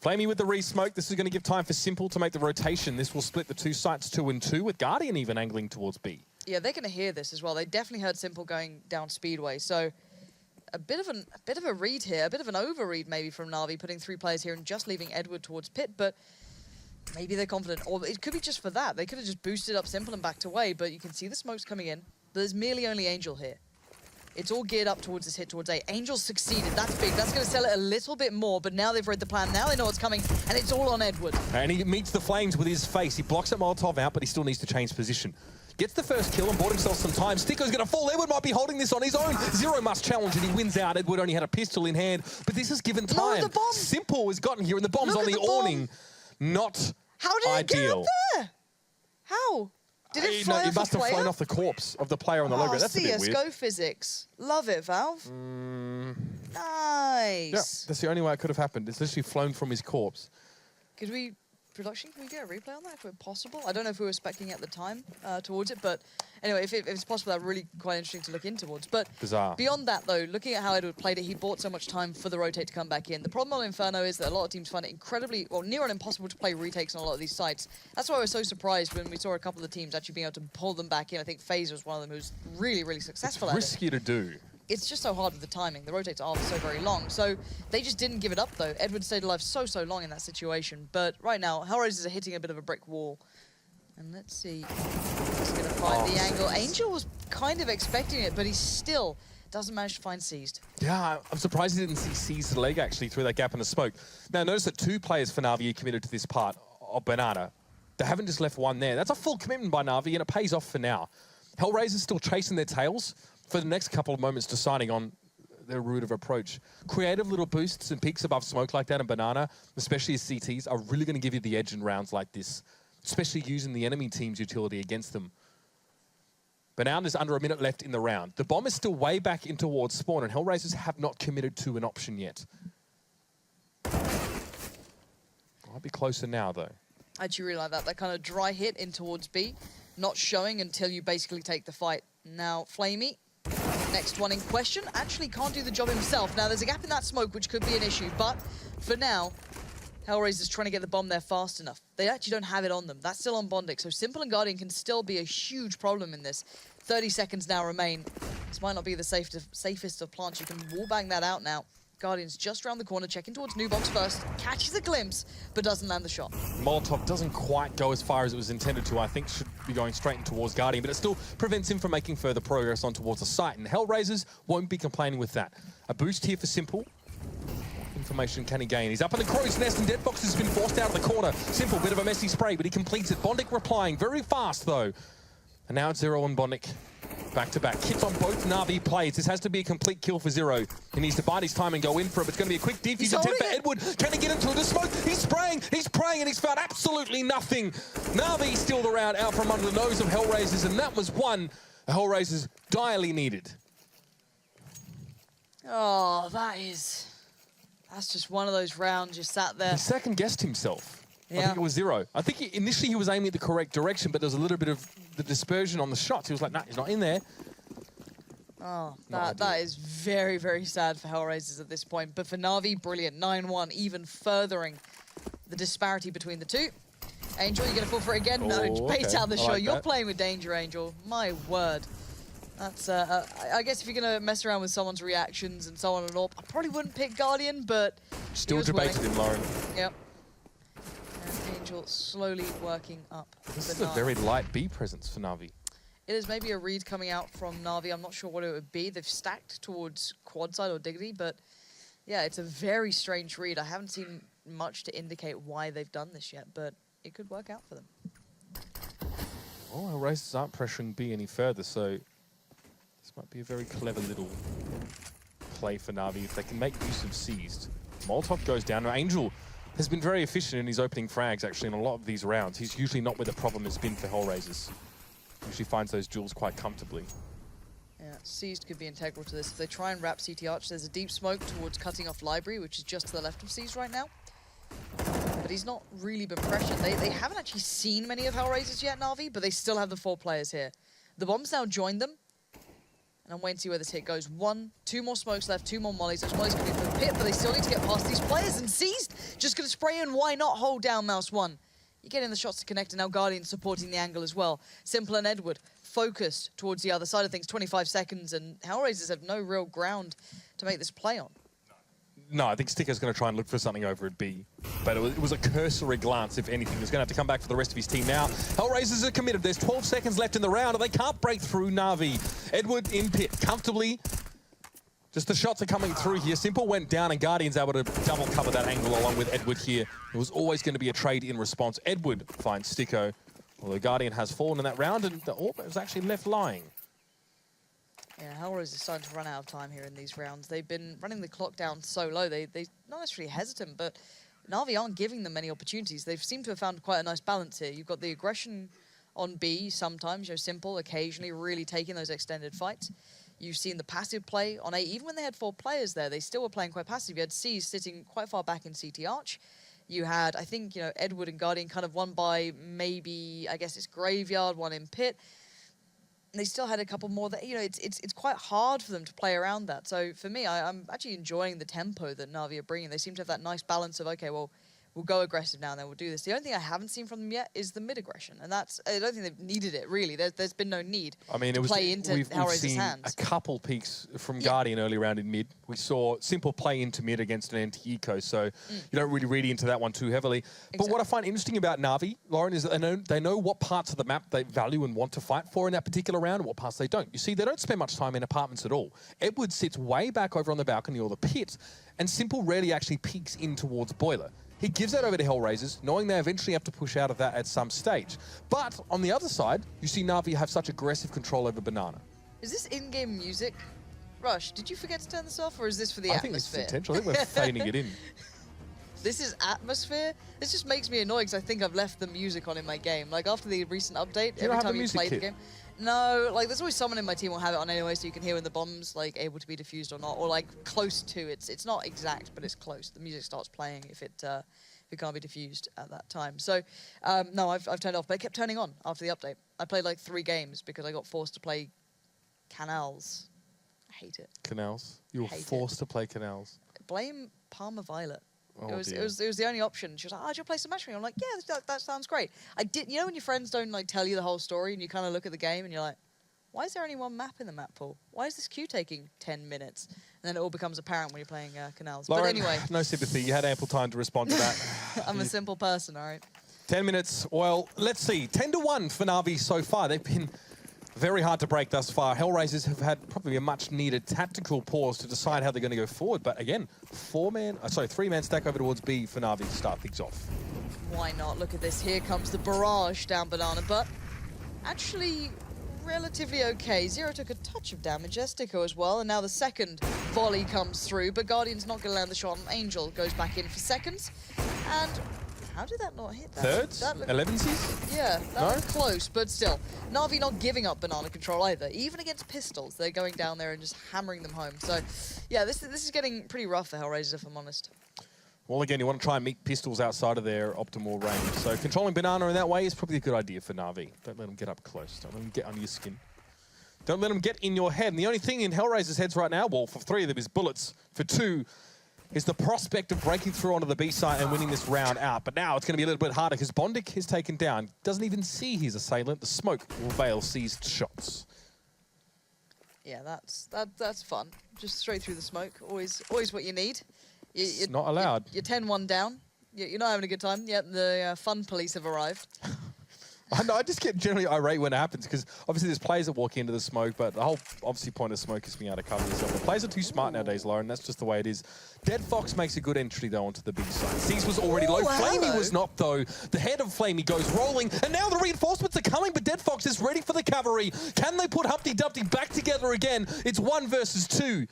Flamey with the re-smoke. This is going to give time for Simple to make the rotation. This will split the 2 sites 2 and 2, with Guardian even angling towards B. Yeah, they're going to hear this as well. They definitely heard Simple going down Speedway, so a bit of a read here, a bit of an overread maybe from Na'Vi, putting 3 players here and just leaving Edward towards Pit, but maybe they're confident. Or it could be just for that. They could have just boosted up Simple and backed away, but you can see the smoke's coming in. There's merely only Angel here. It's all geared up towards this hit towards A. Angel's succeeded. That's big. That's going to sell it a little bit more, but now they've read the plan. Now they know what's coming, and it's all on Edward. And he meets the flames with his face. He blocks that Molotov out, but he still needs to change position. Gets the first kill and bought himself some time. Sticker's going to fall. Edward might be holding this on his own. Zero must challenge, and he wins out. Edward only had a pistol in hand, but this has given time. The bomb. Simple has gotten here, and the bomb's Look on at the the bomb. awning. Not How did it get ideal. up there? How? Did it fly It off must a have flown player? off the corpse of the player on the logo. That's a bit weird. CSGO physics. Love it, Valve. Nice. Yeah, that's the only way it could have happened. It's literally flown from his corpse. Could we, production, can we get a replay on that if it's possible? I don't know if we were speccing at the time towards it, but anyway, if it's possible, that's really quite interesting to look in towards. But Bizarre. beyond that, though, looking at how Edward played it, he bought so much time for the rotate to come back in. The problem on Inferno is that a lot of teams find it incredibly, well, near on impossible to play retakes on a lot of these sites. That's why I was so surprised when we saw a couple of the teams actually being able to pull them back in. I think FaZe was one of them who was really, really successful at it. Risky to do. It's just so hard with the timing. The rotates are so very long. So they just didn't give it up, though. Edward stayed alive so long in that situation. But right now, Hellraisers are hitting a bit of a brick wall. And let's see. He's going to find the angle. Angel was kind of expecting it, but he still doesn't manage to find Seized. Yeah, I'm surprised he didn't see Seized's leg actually through that gap in the smoke. Now, notice that 2 players for Na'Vi are committed to this part of Banana. They haven't just left one there. That's a full commitment by Na'Vi, and it pays off for now. Hellraisers still chasing their tails for the next couple of moments, deciding on their route of approach. Creative little boosts and peaks above smoke like that in Banana, especially as CTs, are really going to give you the edge in rounds like this, especially using the enemy team's utility against them. But now there's under a minute left in the round. The bomb is still way back in towards spawn, and Hellraisers have not committed to an option yet. Might be closer now, though. I actually really like that. That kind of dry hit in towards B, not showing until you basically take the fight. Now, Flamey, next one in question, actually can't do the job himself. Now, there's a gap in that smoke, which could be an issue, but for now, Hellraiser's trying to get the bomb there fast enough. They actually don't have it on them. That's still on Bondic, so Simple and Guardian can still be a huge problem in this. 30 seconds now remain. This might not be the safest of plants. You can wallbang that out now. Guardian's just around the corner, checking towards New Box first, catches a glimpse, but doesn't land the shot. Molotov doesn't quite go as far as it was intended to. I think should be going straight in towards Guardian, but it still prevents him from making further progress on towards the site, and Hellraisers won't be complaining with that. A boost here for Simple. Information can he gain? He's up in the crow's nest, and Deadbox has been forced out of the corner. Simple, bit of a messy spray, but he completes it. Bondic replying very fast, though. And now it's Zero and Bondic. Back-to-back. Hits on both Na'Vi plays. This has to be a complete kill for Zero. He needs to bide his time and go in for it, but it's going to be a quick defuse attempt for Edward. Can he get into the smoke? He's spraying, he's praying, and he's found absolutely nothing. Na'Vi still the round out from under the nose of Hellraisers, and that was one the Hellraisers direly needed. Oh, that's just one of those rounds you sat there. He second-guessed himself. Yeah. I think it was Zero. I think initially he was aiming the correct direction, but there was a little bit of the dispersion on the shots. He was like, nah, he's not in there. Oh, that is very, very sad for Hellraisers at this point. But for Na'Vi, brilliant. 9-1, even furthering the disparity between the two. Angel, you're going to fall for it again? No, bait out the show. Like You're that. playing with danger, Angel. My word. That's, I guess if you're going to mess around with someone's reactions and so on and all, I probably wouldn't pick Guardian, but Still debated him, Lauren. Yep. And Angel slowly working up. This is a very light B presence for Na'Vi. It is maybe a read coming out from Na'Vi. I'm not sure what it would be. They've stacked towards quad side or Diggity, but yeah, it's a very strange read. I haven't seen much to indicate why they've done this yet, but it could work out for them. Well, Hellraisers aren't pressuring B any further, so this might be a very clever little play for Na'Vi if they can make use of Seized. Molotov goes down. Now, Angel has been very efficient in his opening frags, actually, in a lot of these rounds. He's usually not where the problem has been for Hellraisers. Usually finds those duels quite comfortably. Yeah, Seized could be integral to this. If they try and wrap CT Arch, there's a deep smoke towards cutting off Library, which is just to the left of Seized right now. But he's not really been pressured. They haven't actually seen many of Hellraisers yet, Na'Vi, but they still have the 4 players here. The bomb's now joined them. And I'm waiting to see where this hit goes. 2 more smokes left, 2 more mollies. Those mollies could be for the pit, but they still need to get past these players. And Seized just going to spray in. Why not hold down Mouse 1? You're getting the shots to connect, and now Guardian supporting the angle as well. Simple and Edward focused towards the other side of things. 25 seconds, and Hellraisers have no real ground to make this play on. No, I think Sticker's going to try and look for something over at B. But it was a cursory glance, if anything. He's going to have to come back for the rest of his team now. Hellraisers are committed. There's 12 seconds left in the round, and they can't break through Na'Vi. Edward in pit, comfortably Just the shots are coming through here. Simple went down and Guardian's able to double cover that angle along with Edward here. It was always going to be a trade in response. Edward finds Sticko, although Guardian has fallen in that round and the AWP was actually left lying. Yeah, Hellraiser is starting to run out of time here in these rounds. They've been running the clock down so low. They're not necessarily hesitant, but Na'Vi aren't giving them many opportunities. They've seemed to have found quite a nice balance here. You've got the aggression on B sometimes, Simple, occasionally really taking those extended fights. You've seen the passive play on A. Even when they had 4 players there, they still were playing quite passive. You had C sitting quite far back in CT Arch. You had, I think, Edward and Guardian kind of one by maybe, I guess it's Graveyard, one in Pit. And they still had a couple more that, it's quite hard for them to play around that. So for me, I'm actually enjoying the tempo that Na'Vi are bringing. They seem to have that nice balance of, okay, well, we'll go aggressive now and then we'll do this. The only thing I haven't seen from them yet is the mid-aggression. And I don't think they've needed it, really. There's been no need to play into Hellraiser's seen hands. A couple peaks from Guardian early round in mid. We saw Simple play into mid against an anti-eco, so you don't really read into that one too heavily. But what I find interesting about Na'Vi, Lauren, is that they know what parts of the map they value and want to fight for in that particular round and what parts they don't. You see, they don't spend much time in apartments at all. Edward sits way back over on the balcony or the pit, and Simple rarely actually peeks in towards Boiler. He gives that over to Hellraisers, knowing they eventually have to push out of that at some stage. But on the other side, you see Na'Vi have such aggressive control over Banana. Is this in-game music? Rush, did you forget to turn this off, or is this for the I atmosphere? think it's intentional. I think we're fading it in. This is atmosphere? This just makes me annoyed because I think I've left the music on in my game. Like, after the recent update, every time you play the game... No, like, there's always someone in my team will have it on anyway, so you can hear when the bomb's, like, able to be defused or not, or, like, close to. It's not exact, but it's close. The music starts playing if it can't be diffused at that time. So, no, I've turned it off, but it kept turning on after the update. I played, like, 3 games because I got forced to play Canals. I hate it. Canals? You were forced to play Canals. Blame Palmer Violet. Oh, it was the only option. She was like, "Oh, do you play some matchmaking?" I'm like, "Yeah, that sounds great." I did. You know when your friends don't like tell you the whole story and you kind of look at the game and you're like, "Why is there only one map in the map pool? Why is this queue taking 10 minutes?" And then it all becomes apparent when you're playing Canals. Lauren, but anyway, no sympathy. You had ample time to respond to that. I'm a simple person, all right. 10 minutes. Well, let's see. 10-1 for Na'Vi so far. They've been very hard to break thus far. Hellraisers have had probably a much-needed tactical pause to decide how they're going to go forward. But again, 3-man stack over towards B for Na'Vi to start things off. Why not? Look at this. Here comes the barrage down Banana, but actually relatively okay. Zero took a touch of damage. Estico as well, and now the second volley comes through, but Guardian's not going to land the shot on Angel. Goes back in for seconds, and how did that not hit that? Thirds? 11s? Yeah, that was close, but still. Na'Vi not giving up Banana control either. Even against pistols, they're going down there and just hammering them home. So, yeah, this is getting pretty rough for Hellraisers, if I'm honest. Well, again, you want to try and meet pistols outside of their optimal range. So controlling Banana in that way is probably a good idea for Na'Vi. Don't let them get up close. Don't let them get under your skin. Don't let them get in your head. And the only thing in Hellraiser's heads right now, well, for 3 of them is bullets. For 2 is the prospect of breaking through onto the B side and winning this round out. But now it's going to be a little bit harder because Bondic is taken down. Doesn't even see his assailant. The smoke will veil seized shots. Yeah, that's fun. Just straight through the smoke. Always what you need. It's not allowed. You're 10-1 down. You're not having a good time. Yet the fun police have arrived. I know, I just get generally irate when it happens because obviously there's players that walk into the smoke, but the whole obviously point of smoke is being able to cover yourself. The players are too smart nowadays, Lauren. That's just the way it is. Dead Fox makes a good entry though onto the big side. Seize was already low. Flamey was not though. The head of Flamey goes rolling, and now the reinforcements are coming, but Dead Fox is ready for the cavalry. Can they put Humpty Dumpty back together again? It's 1 versus 2.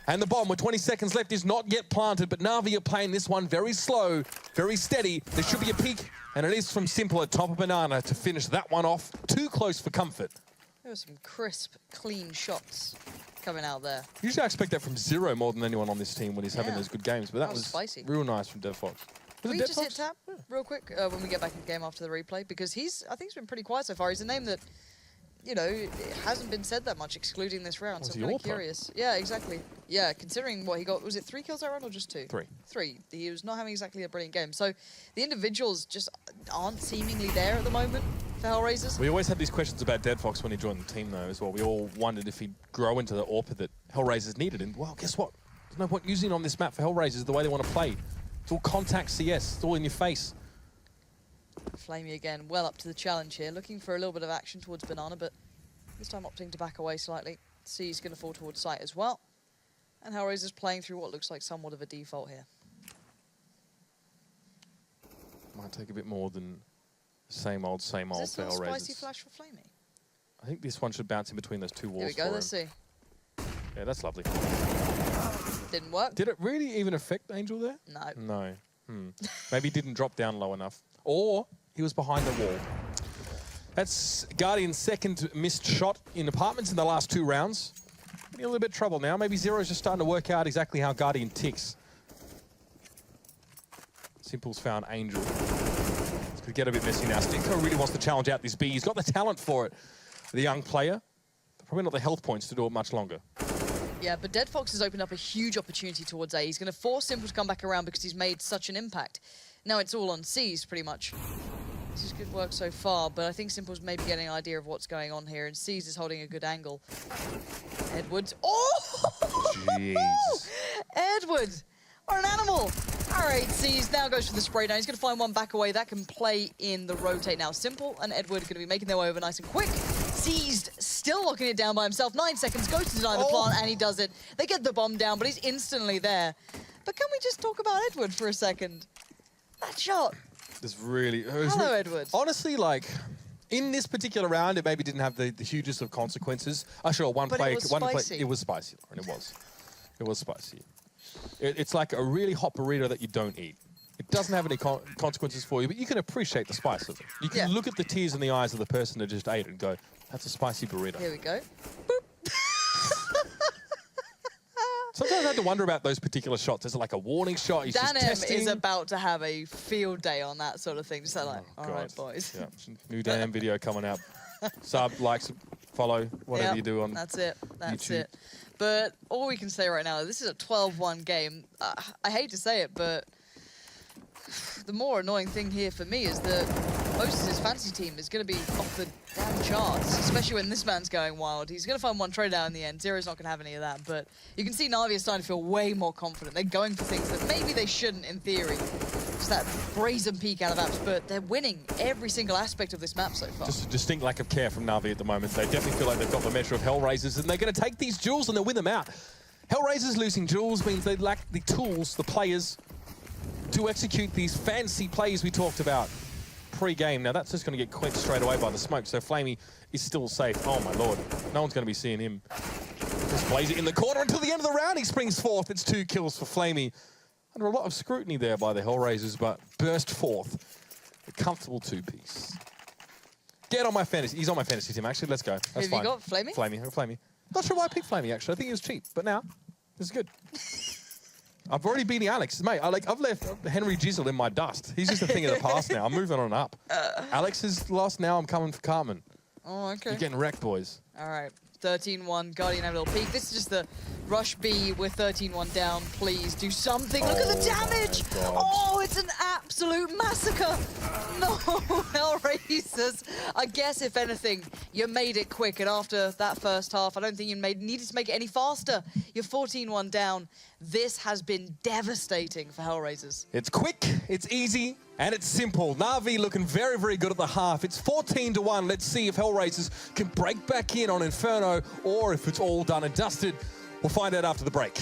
And the bomb with 20 seconds left is not yet planted, but Na'Vi are playing this one very slow, very steady. There should be a peak, and it is from Simple at top of Banana to finish that one off. Too close for comfort. There were some crisp, clean shots coming out there. Usually I expect that from Zero more than anyone on this team when he's having those good games, but that was spicy. Real nice from Dead Fox. Can we just hit tap real quick when we get back in the game after the replay? Because I think he's been pretty quiet so far. He's a name that, it hasn't been said that much, excluding this round. So I'm kind of curious. Yeah, exactly. Yeah, considering what he got, was it 3 kills that round or just 2? 3. 3. He was not having exactly a brilliant game. So the individuals just aren't seemingly there at the moment for Hellraisers. We always had these questions about Dead Fox when he joined the team, though, as well. We all wondered if he'd grow into the AWP that Hellraisers needed. And, well, guess what? There's no point using on this map for Hellraisers the way they want to play. It's all contact CS. It's all in your face. Flamey again, well up to the challenge here. Looking for a little bit of action towards Banana, but this time opting to back away slightly. C is going to fall towards site as well. And Hellraiser's playing through what looks like somewhat of a default here. Might take a bit more than same old Is for this a Hellraisers. spicy flash for Flamey? I think this one should bounce in between those two walls. Here we go, for let's him. see. Yeah, that's lovely. Didn't work. Did it really even affect Angel there? No. No. Maybe he didn't drop down low enough. Or he was behind the wall. That's Guardian's second missed shot in apartments in the last 2 rounds. In a little bit of trouble now. Maybe Zero's just starting to work out exactly how Guardian ticks. Simple's found Angel. It's going to get a bit messy now. Stinko really wants to challenge out this B. He's got the talent for it. The young player. Probably not the health points to do it much longer. Yeah, but Dead Fox has opened up a huge opportunity towards A. He's going to force Simple to come back around because he's made such an impact. Now it's all on C's, pretty much. This is good work so far, but I think Simple's maybe getting an idea of what's going on here, and C's is holding a good angle. Edwards. Oh! Jeez. Edwards! What an animal! All right, C's now goes for the spray down. He's going to find one back away. That can play in the rotate now. Simple and Edward are going to be making their way over nice and quick. Seized, still locking it down by himself. 9 seconds, goes to deny the plant, and he does it. They get the bomb down, but he's instantly there. But can we just talk about Edward for a second? That shot. This really... Hello, Edward. Honestly, like... In this particular round, it maybe didn't have the hugest of consequences. Sure, one But play... it was one spicy. play. It was spicy, Lauren, it was. It was spicy. It's like a really hot burrito that you don't eat. It doesn't have any consequences for you, but you can appreciate the spice of it. You can look at the tears in the eyes of the person that just ate it and go, that's a spicy burrito. Here we go. Sometimes I have to wonder about those particular shots. Is it like a warning shot? He's Dan just M testing. is about to have a field day on that sort of thing. Just like, all God. right, boys. Yeah, new Dan M video coming out. Sub, like, follow, whatever Yep, you do on That's it. That's YouTube. it. But all we can say right now, this is a 12-1 game. I hate to say it, but the more annoying thing here for me is that Moses' fantasy team is going to be off the damn charts, especially when this man's going wild. He's going to find one trade out in the end. Zero's not going to have any of that, but you can see Na'Vi is starting to feel way more confident. They're going for things that maybe they shouldn't in theory. Just that brazen peak out of apps, but they're winning every single aspect of this map so far. Just a distinct lack of care from Na'Vi at the moment. They definitely feel like they've got the measure of Hellraisers, and they're going to take these jewels and they'll win them out. Hellraisers losing jewels means they lack the tools, the players, to execute these fancy plays we talked about pre-game. Now, that's just going to get quenched straight away by the smoke, so Flamey is still safe. Oh, my lord. No one's going to be seeing him. Just plays it in the corner until the end of the round. He springs forth. It's 2 kills for Flamey. Under a lot of scrutiny there by the Hellraisers, but burst forth. A comfortable 2-piece. Get on my fantasy. He's on my fantasy team, actually. Let's go. That's Who have fine. you got, Flamey? Flamey. Not sure why I picked Flamey, actually. I think he was cheap, but now, this is good. I've already beaten Alex. Mate, I've left Henry Jizzle in my dust. He's just a thing of the past now. I'm moving on up. Alex is lost now. I'm coming for Cartman. Oh, okay. You're getting wrecked, boys. All right, 13-1, Guardian have a little peek. This is just the rush B with 13-1 down. Please do something. Look at the damage. Oh, it's an absolute massacre. No, Hellraisers. I guess, if anything, you made it quick. And after that first half, I don't think you needed to make it any faster. You're 14-1 down. This has been devastating for Hellraisers. It's quick, it's easy, and it's simple. Na'Vi looking very, very good at the half. It's 14-1. Let's see if Hellraisers can break back in on Inferno or if it's all done and dusted. We'll find out after the break.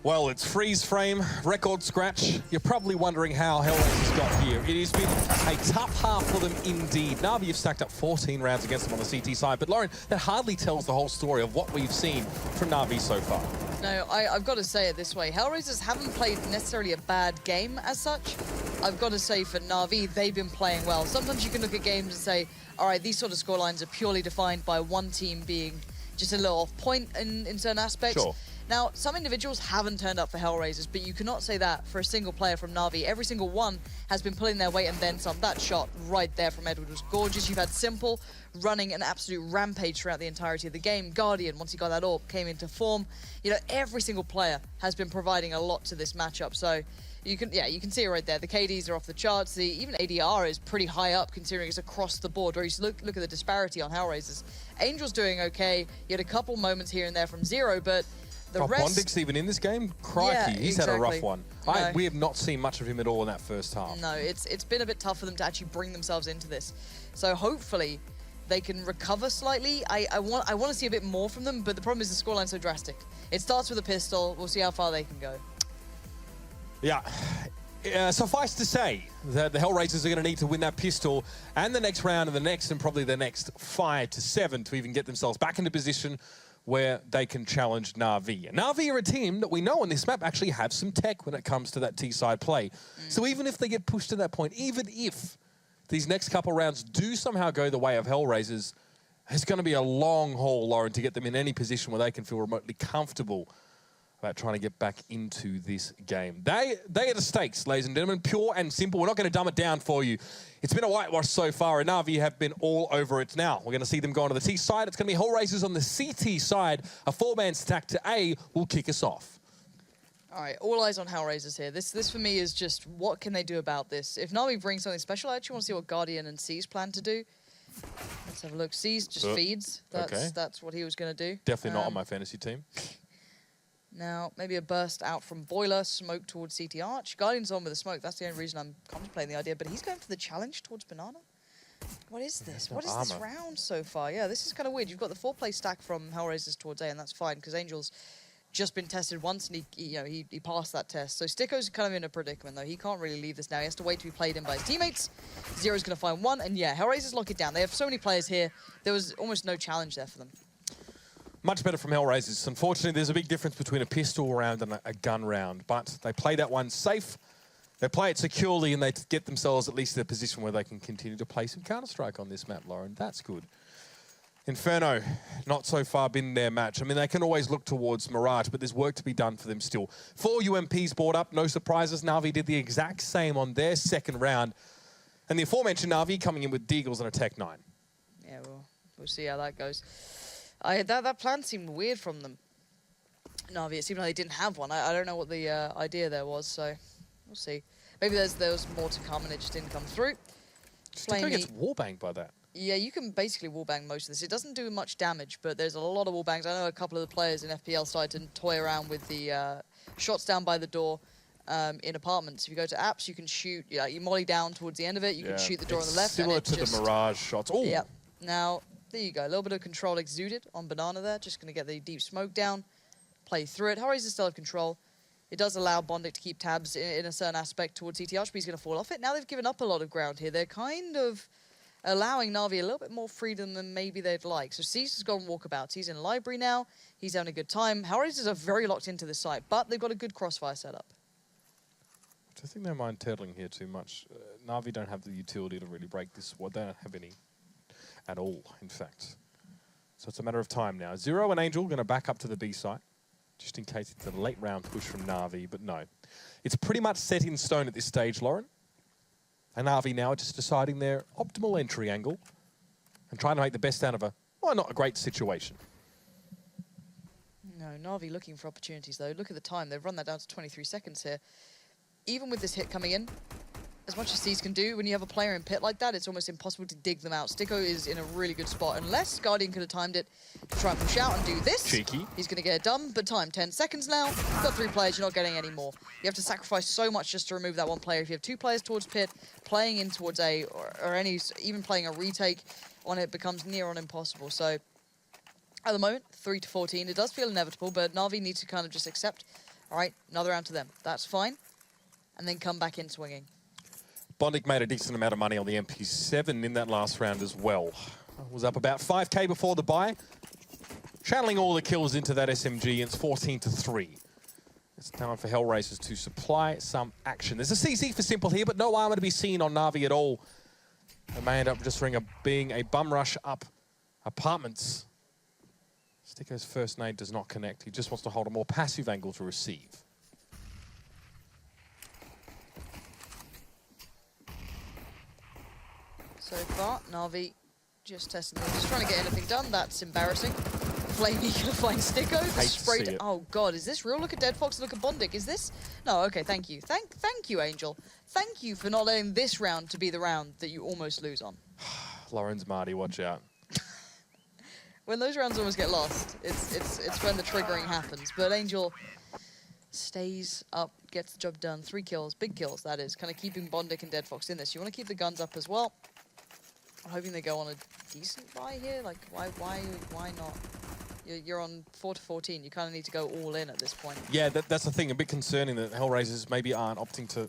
Well, it's freeze frame, record scratch. You're probably wondering how Hellraisers got here. It has been a tough half for them indeed. Na'Vi have stacked up 14 rounds against them on the CT side, but Lauren, that hardly tells the whole story of what we've seen from Na'Vi so far. No, I've got to say it this way. Hellraisers haven't played necessarily a bad game as such. I've got to say for Na'Vi, they've been playing well. Sometimes you can look at games and say, all right, these sort of scorelines are purely defined by one team being just a little off point in certain aspects. Sure. Now, some individuals haven't turned up for Hellraisers, but you cannot say that for a single player from Na'Vi. Every single one has been pulling their weight and then some. That shot right there from Edward was gorgeous. You've had Simple running an absolute rampage throughout the entirety of the game. Guardian, once he got that orb, came into form. You know, every single player has been providing a lot to this matchup. So you can see it right there. The KDs are off the charts. Even ADR is pretty high up considering it's across the board. Where you look at the disparity on Hellraisers. Angel's doing okay. You had a couple moments here and there from Zero, but the rest... Bondic's even in this game? Crikey, Yeah, he's had a rough exactly. one. No. We have not seen much of him at all in that first half. No, it's been a bit tough for them to actually bring themselves into this. So hopefully they can recover slightly. I want to see a bit more from them, but the problem is the scoreline's so drastic. It starts with a pistol. We'll see how far they can go. Yeah. Suffice to say that the Hellraisers are going to need to win that pistol and the next round and the next and probably the next 5 to 7 to even get themselves back into position where they can challenge Na'Vi. And Na'Vi are a team that we know on this map actually have some tech when it comes to that T-side play. So even if they get pushed to that point, even if these next couple rounds do somehow go the way of Hellraisers, it's going to be a long haul, Lauren, to get them in any position where they can feel remotely comfortable about trying to get back into this game. They are the stakes, ladies and gentlemen, pure and simple. We're not going to dumb it down for you. It's been a whitewash so far, and Na'Vi have been all over it now. We're going to see them go on to the T side. It's going to be Hellraisers on the CT side. A 4-man stack to A will kick us off. All right, all eyes on Hellraisers here. This for me is just, what can they do about this? If Na'Vi brings something special, I actually want to see what Guardian and C's plan to do. Let's have a look. C's just feeds. That's what he was going to do. Definitely not on my fantasy team. Now, maybe a burst out from Boiler, smoke towards CT Arch. Guardian's on with the smoke. That's the only reason I'm contemplating the idea. But he's going for the challenge towards Banana. What is this? What is this round so far? Yeah, this is kind of weird. You've got the 4-play stack from Hellraisers towards A, and that's fine, because Angel's just been tested once, and he passed that test. So Sticko's kind of in a predicament, though. He can't really leave this now. He has to wait to be played in by his teammates. Zero's going to find one, and yeah, Hellraisers lock it down. They have so many players here. There was almost no challenge there for them. Much better from Hellraisers. Unfortunately, there's a big difference between a pistol round and a gun round, but they play that one safe, they play it securely, and they get themselves at least in a position where they can continue to play some Counter-Strike on this map, Lauren. That's good. Inferno, not so far been their match. I mean, they can always look towards Mirage, but there's work to be done for them still. 4 UMPs brought up, no surprises. Na'Vi did the exact same on their second round. And the aforementioned Na'Vi coming in with Deagles and a Tech 9. Yeah, we'll see how that goes. That plan seemed weird from them. Na'Vi, it seemed like they didn't have one. I don't know what the idea there was, so we'll see. Maybe there was more to come and it just didn't come through. Sticko gets wallbanged by that. Yeah, you can basically wallbang most of this. It doesn't do much damage, but there's a lot of wallbangs. I know a couple of the players in FPL started to toy around with the shots down by the door in apartments. If you go to apps, you can shoot, you molly down towards the end of it, you can shoot the door on the left. Similar to the Mirage shots. Oh, yeah. Now, there you go. A little bit of control exuded on Banana there. Just going to get the deep smoke down, play through it. Hellraisers still have control. It does allow Bondic to keep tabs in a certain aspect towards CT Arch, but he's going to fall off it. Now they've given up a lot of ground here. They're kind of allowing Na'Vi a little bit more freedom than maybe they'd like. So Cease has gone walkabouts. He's in library now. He's having a good time. Hellraisers are very locked into this site, but they've got a good crossfire setup. I think they mind turtling here too much. Na'Vi don't have the utility to really break this squad. They don't have any at all, in fact. So it's a matter of time now. Zero and Angel going to back up to the B site, just in case it's a late round push from Na'Vi, but no. It's pretty much set in stone at this stage, Lauren. And Na'Vi now are just deciding their optimal entry angle and trying to make the best out of not a great situation. No, Na'Vi looking for opportunities, though. Look at the time. They've run that down to 23 seconds here. Even with this hit coming in, as much as C's can do, when you have a player in pit like that, it's almost impossible to dig them out. Sticko is in a really good spot. Unless Guardian could have timed it to try and push out and do this. Cheeky. He's going to get it done, but time, 10 seconds now. You've got 3 players, you're not getting any more. You have to sacrifice so much just to remove that one player. If you have 2 players towards pit, playing in towards A, or even playing a retake on it becomes near on impossible. So, at the moment, 3 to 14. It does feel inevitable, but Na'Vi needs to kind of just accept All right, another round to them. That's fine. And then come back in swinging. Bondic made a decent amount of money on the MP7 in that last round as well. Was up about 5K before the buy. Channeling all the kills into that SMG, and it's 14-3. It's time for Hellraisers to supply some action. There's a CZ for Simple here, but no armor to be seen on Na'Vi at all. It may end up just being a bum rush up apartments. Sticko's first nade does not connect. He just wants to hold a more passive angle to receive. So far, Na'Vi just testing, just trying to get anything done. That's embarrassing. Flamey gonna find Sticko. The spray. Oh god, is this real? Look at Dead Fox, look at Bondic. Is this? No, okay, thank you. Thank you, Angel. Thank you for not letting this round to be the round that you almost lose on. Lawrence Marty, watch out. When those rounds almost get lost, it's when the triggering happens. But Angel stays up, gets the job done. 3 kills, big kills that is, kind of keeping Bondic and Dead Fox in this. You want to keep the guns up as well. I'm hoping they go on a decent buy here. Like, why not? You're on 4-14. You kind of need to go all in at this point. Yeah, that's the thing. A bit concerning that Hellraisers maybe aren't opting to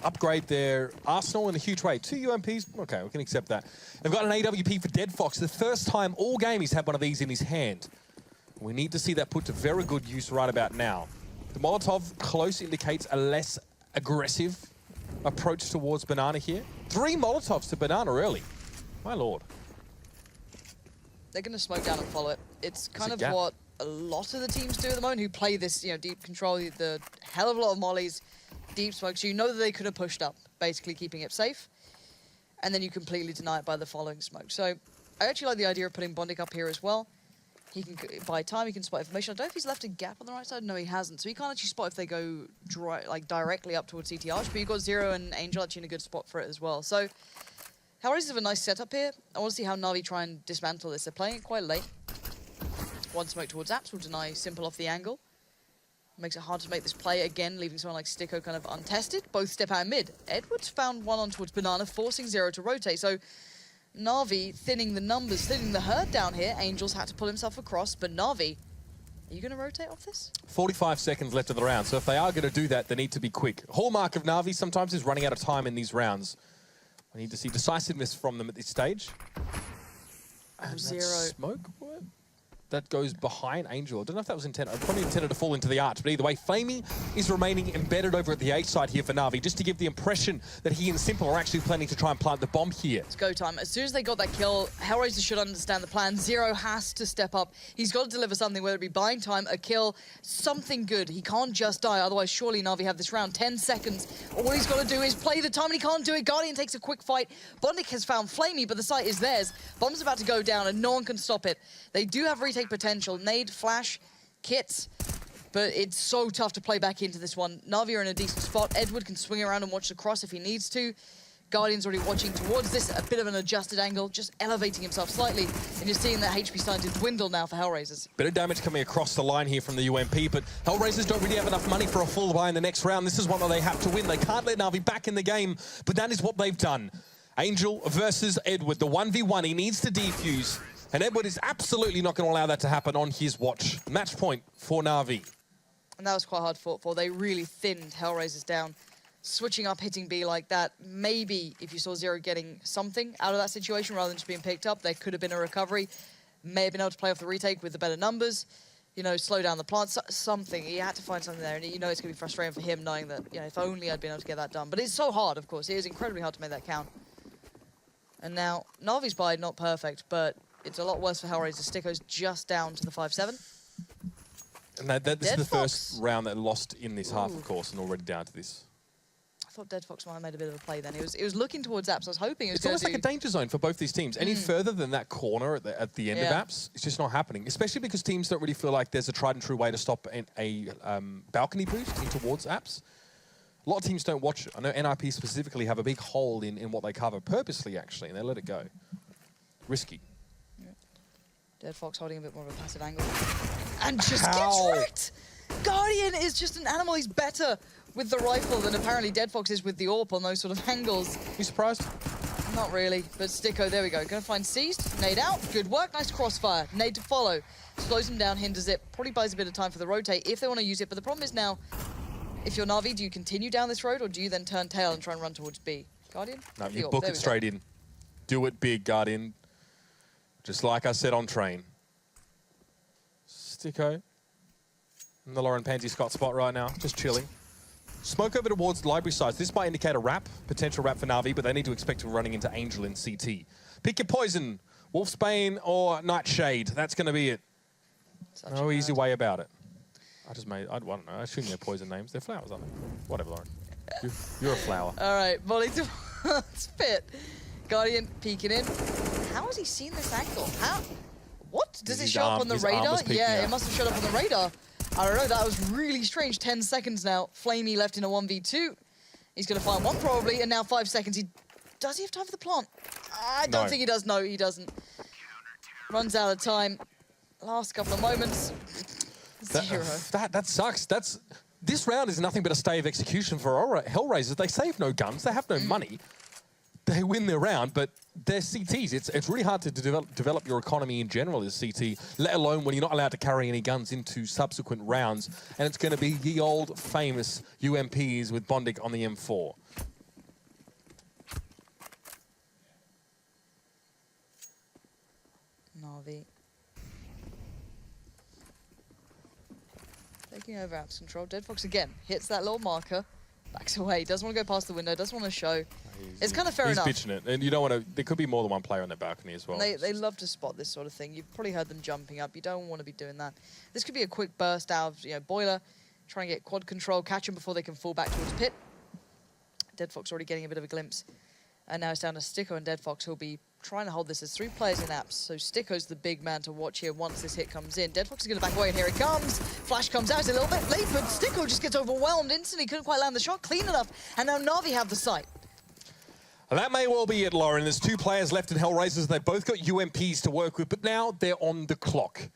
upgrade their arsenal in a huge way. 2 UMPs, okay, we can accept that. They've got an AWP for Dead Fox. The first time all game he's had one of these in his hand. We need to see that put to very good use right about now. The Molotov close indicates a less aggressive approach towards Banana here. 3 Molotovs to Banana early. My lord. They're going to smoke down and follow it. It's kind of what a lot of the teams do at the moment who play this, deep control, the hell of a lot of mollies, deep smoke. So you know that they could have pushed up, basically keeping it safe. And then you completely deny it by the following smoke. So I actually like the idea of putting Bondic up here as well. He can, by time, he can spot information. I don't know if he's left a gap on the right side. No, he hasn't. So he can't actually spot if they go directly up towards CTR. But you've got Zero and Angel actually in a good spot for it as well. So Hellraisers have a nice setup here. I want to see how Na'Vi try and dismantle this. They're playing it quite late. One smoke towards Apps will deny Simple off the angle. Makes it hard to make this play again, leaving someone like Sticko kind of untested. Both step out mid. Edwards found one on towards Banana, forcing Zero to rotate. So Na'Vi thinning the numbers, thinning the herd down here. Angels had to pull himself across, but Na'Vi, are you going to rotate off this? 45 seconds left of the round, so if they are going to do that, they need to be quick. Hallmark of Na'Vi sometimes is running out of time in these rounds. We need to see decisiveness from them at this stage. And Zero. Smoke? What? That goes behind Angel. I don't know if that was intended. Probably intended to fall into the arch, but either way, Flamey is remaining embedded over at the A side here for Na'Vi, just to give the impression that he and Simple are actually planning to try and plant the bomb here. It's go time. As soon as they got that kill, Hellraisers should understand the plan. Zero has to step up. He's got to deliver something, whether it be buying time, a kill, something good. He can't just die, otherwise surely Na'Vi have this round. 10 seconds. All he's got to do is play the time, and he can't do it. Guardian takes a quick fight. Bondic has found Flamey, but the site is theirs. Bomb's about to go down, and no one can stop it. They do have retake potential. Nade, flash, kits, but it's so tough to play back into this one. Na'Vi are in a decent spot. Edward can swing around and watch the cross if he needs to. Guardian's already watching towards this, a bit of an adjusted angle, just elevating himself slightly, and you're seeing that HP starting to dwindle now for Hellraisers. Bit of damage coming across the line here from the UMP, but Hellraisers don't really have enough money for a full buy in the next round. This is one that they have to win. They can't let Na'Vi back in the game, but that is what they've done. Angel versus Edward, the 1v1. He needs to defuse. And Edward is absolutely not going to allow that to happen on his watch. Match point for Na'Vi. And that was quite hard fought for. They really thinned Hellraisers down. Switching up, hitting B like that. Maybe if you saw Zero getting something out of that situation rather than just being picked up, there could have been a recovery. May have been able to play off the retake with the better numbers. Slow down the plant, something. He had to find something there. And it's going to be frustrating for him knowing that, if only I'd been able to get that done. But it's so hard, of course. It is incredibly hard to make that count. And now, Na'Vi's buy, not perfect, but it's a lot worse for Hellraisers. Sticko's just down to the 5-7. And this is the first round that lost in this half, of course, and already down to this. I thought Dead Fox might have made a bit of a play then. It was looking towards Apps. I was hoping it was It's almost like a danger zone for both these teams. Any further than that corner at the end of Apps, it's just not happening. Especially because teams don't really feel like there's a tried and true way to stop a balcony boost in towards Apps. A lot of teams don't watch it. I know NIP specifically have a big hole in what they cover purposely, actually, and they let it go. Risky. Dead Fox holding a bit more of a passive angle. And just gets wrecked! Guardian is just an animal. He's better with the rifle than apparently Dead Fox is with the AWP on those sort of angles. You surprised? Not really, but Sticko, there we go. Gonna find Seized, nade out, good work, nice crossfire, nade to follow. Slows him down, hinders it, probably buys a bit of time for the rotate if they want to use it, but the problem is now, if you're Na'Vi, do you continue down this road or do you then turn tail and try and run towards B? Guardian? No, you book it straight in. Do it big, Guardian. Just like I said on train. Sticko. In the Lauren Pansy Scott spot right now, just chilling. Smoke over towards library sides. This might indicate a wrap, potential wrap for Na'Vi, but they need to expect him running into Angel in CT. Pick your poison, Wolfsbane or Nightshade. That's going to be it. No easy way about it. I don't know, I assume they're poison names. They're flowers, aren't they? Whatever, Lauren. You're a flower. All right, volley to spit. Guardian peeking in. How has he seen this angle? How? What? Does it show up on the radar? Yeah, it must have showed up on the radar. I don't know, that was really strange. 10 seconds now. Flamey left in a 1v2. He's going to find one probably, and now 5 seconds. Does he have time for the plant? I don't think he does. No, he doesn't. Runs out of time. Last couple of moments. 0. That sucks. This round is nothing but a stay of execution for Hellraisers. They save no guns. They have no money. They win their round, but they're CTs. It's really hard to develop your economy in general as CT, let alone when you're not allowed to carry any guns into subsequent rounds. And it's going to be the old famous UMPs with Bondic on the M4. Na'Vi. Taking over Apps control. Dead Fox again hits that little marker. Backs away. Doesn't want to go past the window. Doesn't want to show. It's kind of fair enough. He's pitching it. And you don't want to... There could be more than one player on their balcony as well. They love to spot this sort of thing. You've probably heard them jumping up. You don't want to be doing that. This could be a quick burst out of, Boiler. Try and get quad control. Catch them before they can fall back towards pit. Dead Fox already getting a bit of a glimpse. And now it's down to Sticko and Dead Fox, who'll be trying to hold this as 3 players in Apps. So Sticko's the big man to watch here once this hit comes in. Dead Fox is going to back away, and here it comes. Flash comes out. It's a little bit late, but Sticko just gets overwhelmed instantly. Couldn't quite land the shot clean enough. And now Na'Vi have the site. And that may well be it, Lauren. There's 2 players left in Hellraisers. They've both got UMPs to work with, but now they're on the clock.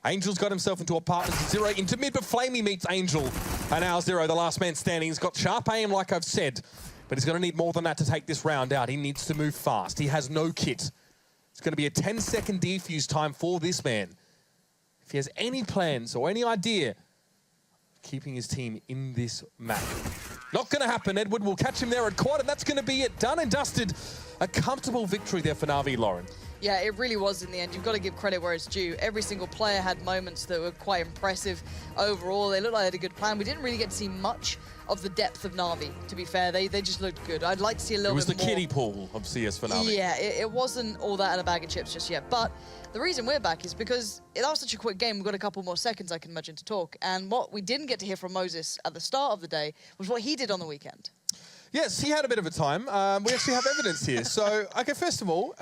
Angel's got himself into a partner to 0 into mid, but Flamey meets Angel. And now 0, the last man standing. He's got sharp aim, like I've said. But he's going to need more than that to take this round out. He needs to move fast. He has no kit. It's going to be a 10-second defuse time for this man. If he has any plans or any idea of keeping his team in this map. Not going to happen. Edward will catch him there at quad, and that's going to be it. Done and dusted. A comfortable victory there for Na'Vi, Lauren. Yeah, it really was in the end. You've got to give credit where it's due. Every single player had moments that were quite impressive overall. They looked like they had a good plan. We didn't really get to see much of the depth of Na'Vi, to be fair. They just looked good. I'd like to see a little bit more. It was the kiddie pool of CS for Na'Vi. Yeah, it wasn't all that in a bag of chips just yet. But the reason we're back is because that was such a quick game. We've got a couple more seconds, I can imagine, to talk. And what we didn't get to hear from Moses at the start of the day was what he did on the weekend. Yes, he had a bit of a time. We actually have evidence here. So, okay, first of all,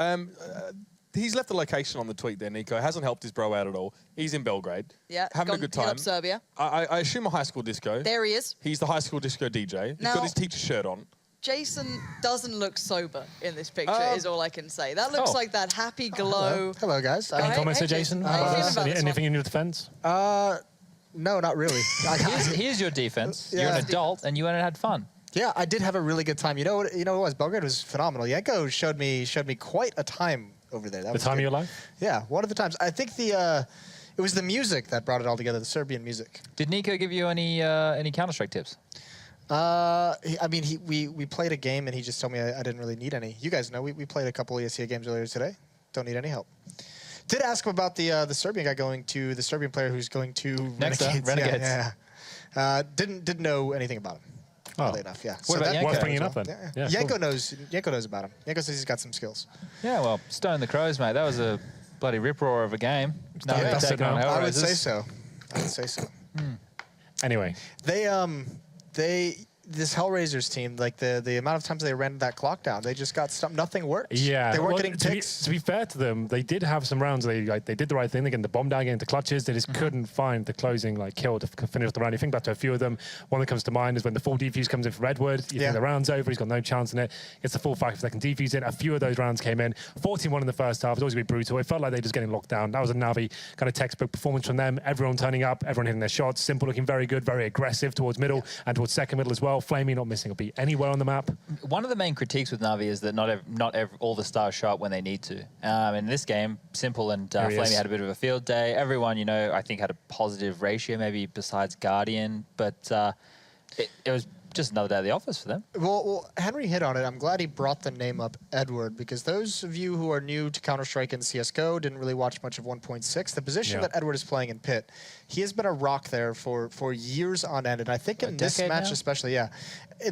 he's left the location on the tweet there, Nico. Hasn't helped his bro out at all. He's in Belgrade. Yeah, having a good time. Serbia. I assume a high school disco. There he is. He's the high school disco DJ. He's got his teacher shirt on. Jason doesn't look sober in this picture, is all I can say. That looks like that happy glow. Hello, guys. Any comments, Jason? Anything in your defense? No, not really. Here's your defense. You're an adult, and you went and had fun. Yeah, I did have a really good time. You know what it was? Belgrade was phenomenal. Yanko showed me quite a time over there. That was the time good. of your life? Yeah, one of the times. I think it was the music that brought it all together, the Serbian music. Did Nico give you any Counter-Strike tips? We played a game and he just told me I didn't really need any. You guys know we played a couple ESL games earlier today. Don't need any help. Did ask him about the Serbian guy the Serbian player who's going to Renegades. Yeah. Didn't know anything about him. Oh. Enough, yeah. What about Yanko? Worth bringing up then. Yeah. Yanko knows about him. Yanko says he's got some skills. Yeah, well, Stone the Crows, mate. That was a bloody rip-roar of a game. No, taking on I would Hellraisers. say so. Anyway. This Hellraisers team, like the amount of times they ran that clock down, they just got stumped. Nothing worked. Yeah, they weren't getting ticks. To be fair to them, they did have some rounds. They did the right thing. They get the bomb down, get into clutches. They just couldn't find the closing kill to finish off the round. You think back to a few of them. One that comes to mind is when the full defuse comes in for Redwood. You think the round's over. He's got no chance in it. Gets the full 5-second defuse in. A few of those rounds came in. 14-1 in the first half. It was always going to be brutal. It felt like they were just getting locked down. That was a Na'Vi kind of textbook performance from them. Everyone turning up. Everyone hitting their shots. Simple looking very good. Very aggressive towards middle and towards second middle as well. about Flamey not missing a beat anywhere on the map. One of the main critiques with Na'Vi is that all the stars show up when they need to. In this game, Simple and Flamey had a bit of a field day. Everyone, you know, I think had a positive ratio, maybe besides Guardian, but it was just another day at the office for them. Well, Henry hit on it. I'm glad he brought the name up, Edward, because those of you who are new to Counter-Strike and CSGO didn't really watch much of 1.6. The position that Edward is playing in Pit, he has been a rock there for years on end, and I think in this match especially, in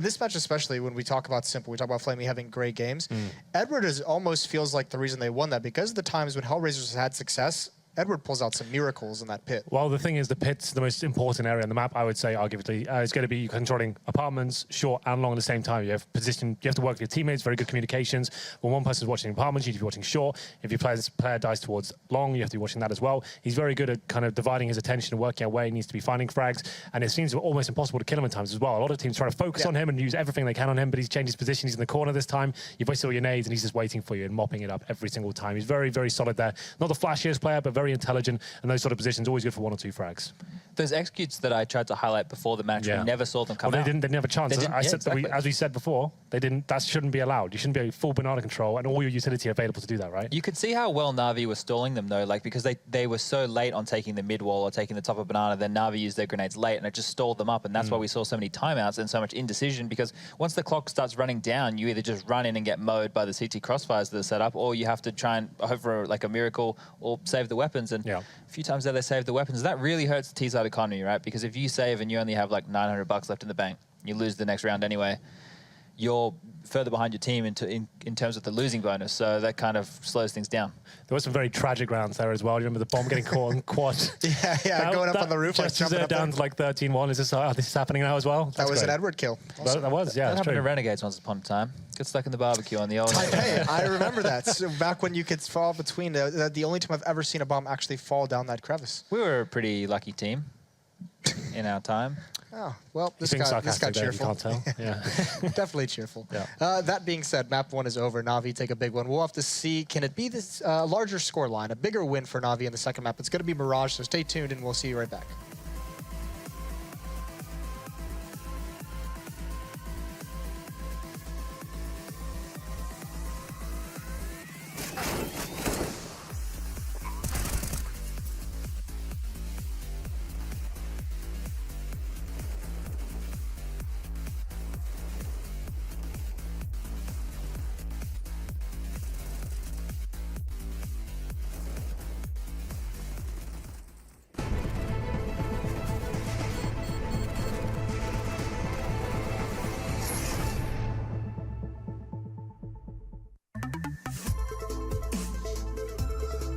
this match especially, when we talk about Simple, we talk about Flamey having great games, Edward almost feels like the reason they won that, because of the times when Hellraisers had success, Edward pulls out some miracles in that pit. Well, the thing is, the pit's the most important area on the map, I would say, arguably. It's going to be controlling apartments, short and long at the same time. You have position, you have to work with your teammates, very good communications. When one person's watching apartments, you need to be watching short. If your player dies towards long, you have to be watching that as well. He's very good at kind of dividing his attention and working out where he needs to be finding frags. And it seems almost impossible to kill him at times as well. A lot of teams try to focus on him and use everything they can on him, but he's changed his position. He's in the corner this time. You've wasted all your nades, and he's just waiting for you and mopping it up every single time. He's very, very solid there. Not the flashiest player, but very intelligent. And those sort of positions always good for 1 or 2 frags. Those executes that I tried to highlight before the match, we never saw them come out. They didn't have a chance. I said as we said before, they didn't. That shouldn't be allowed. You shouldn't be full banana control and all your utility available to do that, right? You could see how well Na'Vi was stalling them though, like because they were so late on taking the mid wall or taking the top of banana. Then Na'Vi used their grenades late, and it just stalled them up, and that's why we saw so many timeouts and so much indecision. Because once the clock starts running down, you either just run in and get mowed by the CT crossfires that are set up, or you have to try and hope for like a miracle or save the weapons. And a few times there they saved the weapons. That really hurts the T-side economy, right? Because if you save and you only have like $900 left in the bank, you lose the next round anyway, you're further behind your team in terms of the losing bonus, so that kind of slows things down. There were some very tragic rounds there as well. You remember the bomb getting caught on quad? Going up on the roof, like jumping up down to like 13-1. Is this happening now as well? That was an Edward kill. That was, yeah. That happened to Renegades once upon a time. Got stuck in the barbecue on the old. Hey, I remember that. So back when you could fall between, the only time I've ever seen a bomb actually fall down that crevice. We were a pretty lucky team in our time. Oh, well, this got cheerful. You can't tell. Yeah. Definitely cheerful. Yeah. That being said, map 1 is over. Na'Vi take a big one. We'll have to see, can it be this larger score line, a bigger win for Na'Vi in the second map? It's going to be Mirage, so stay tuned and we'll see you right back.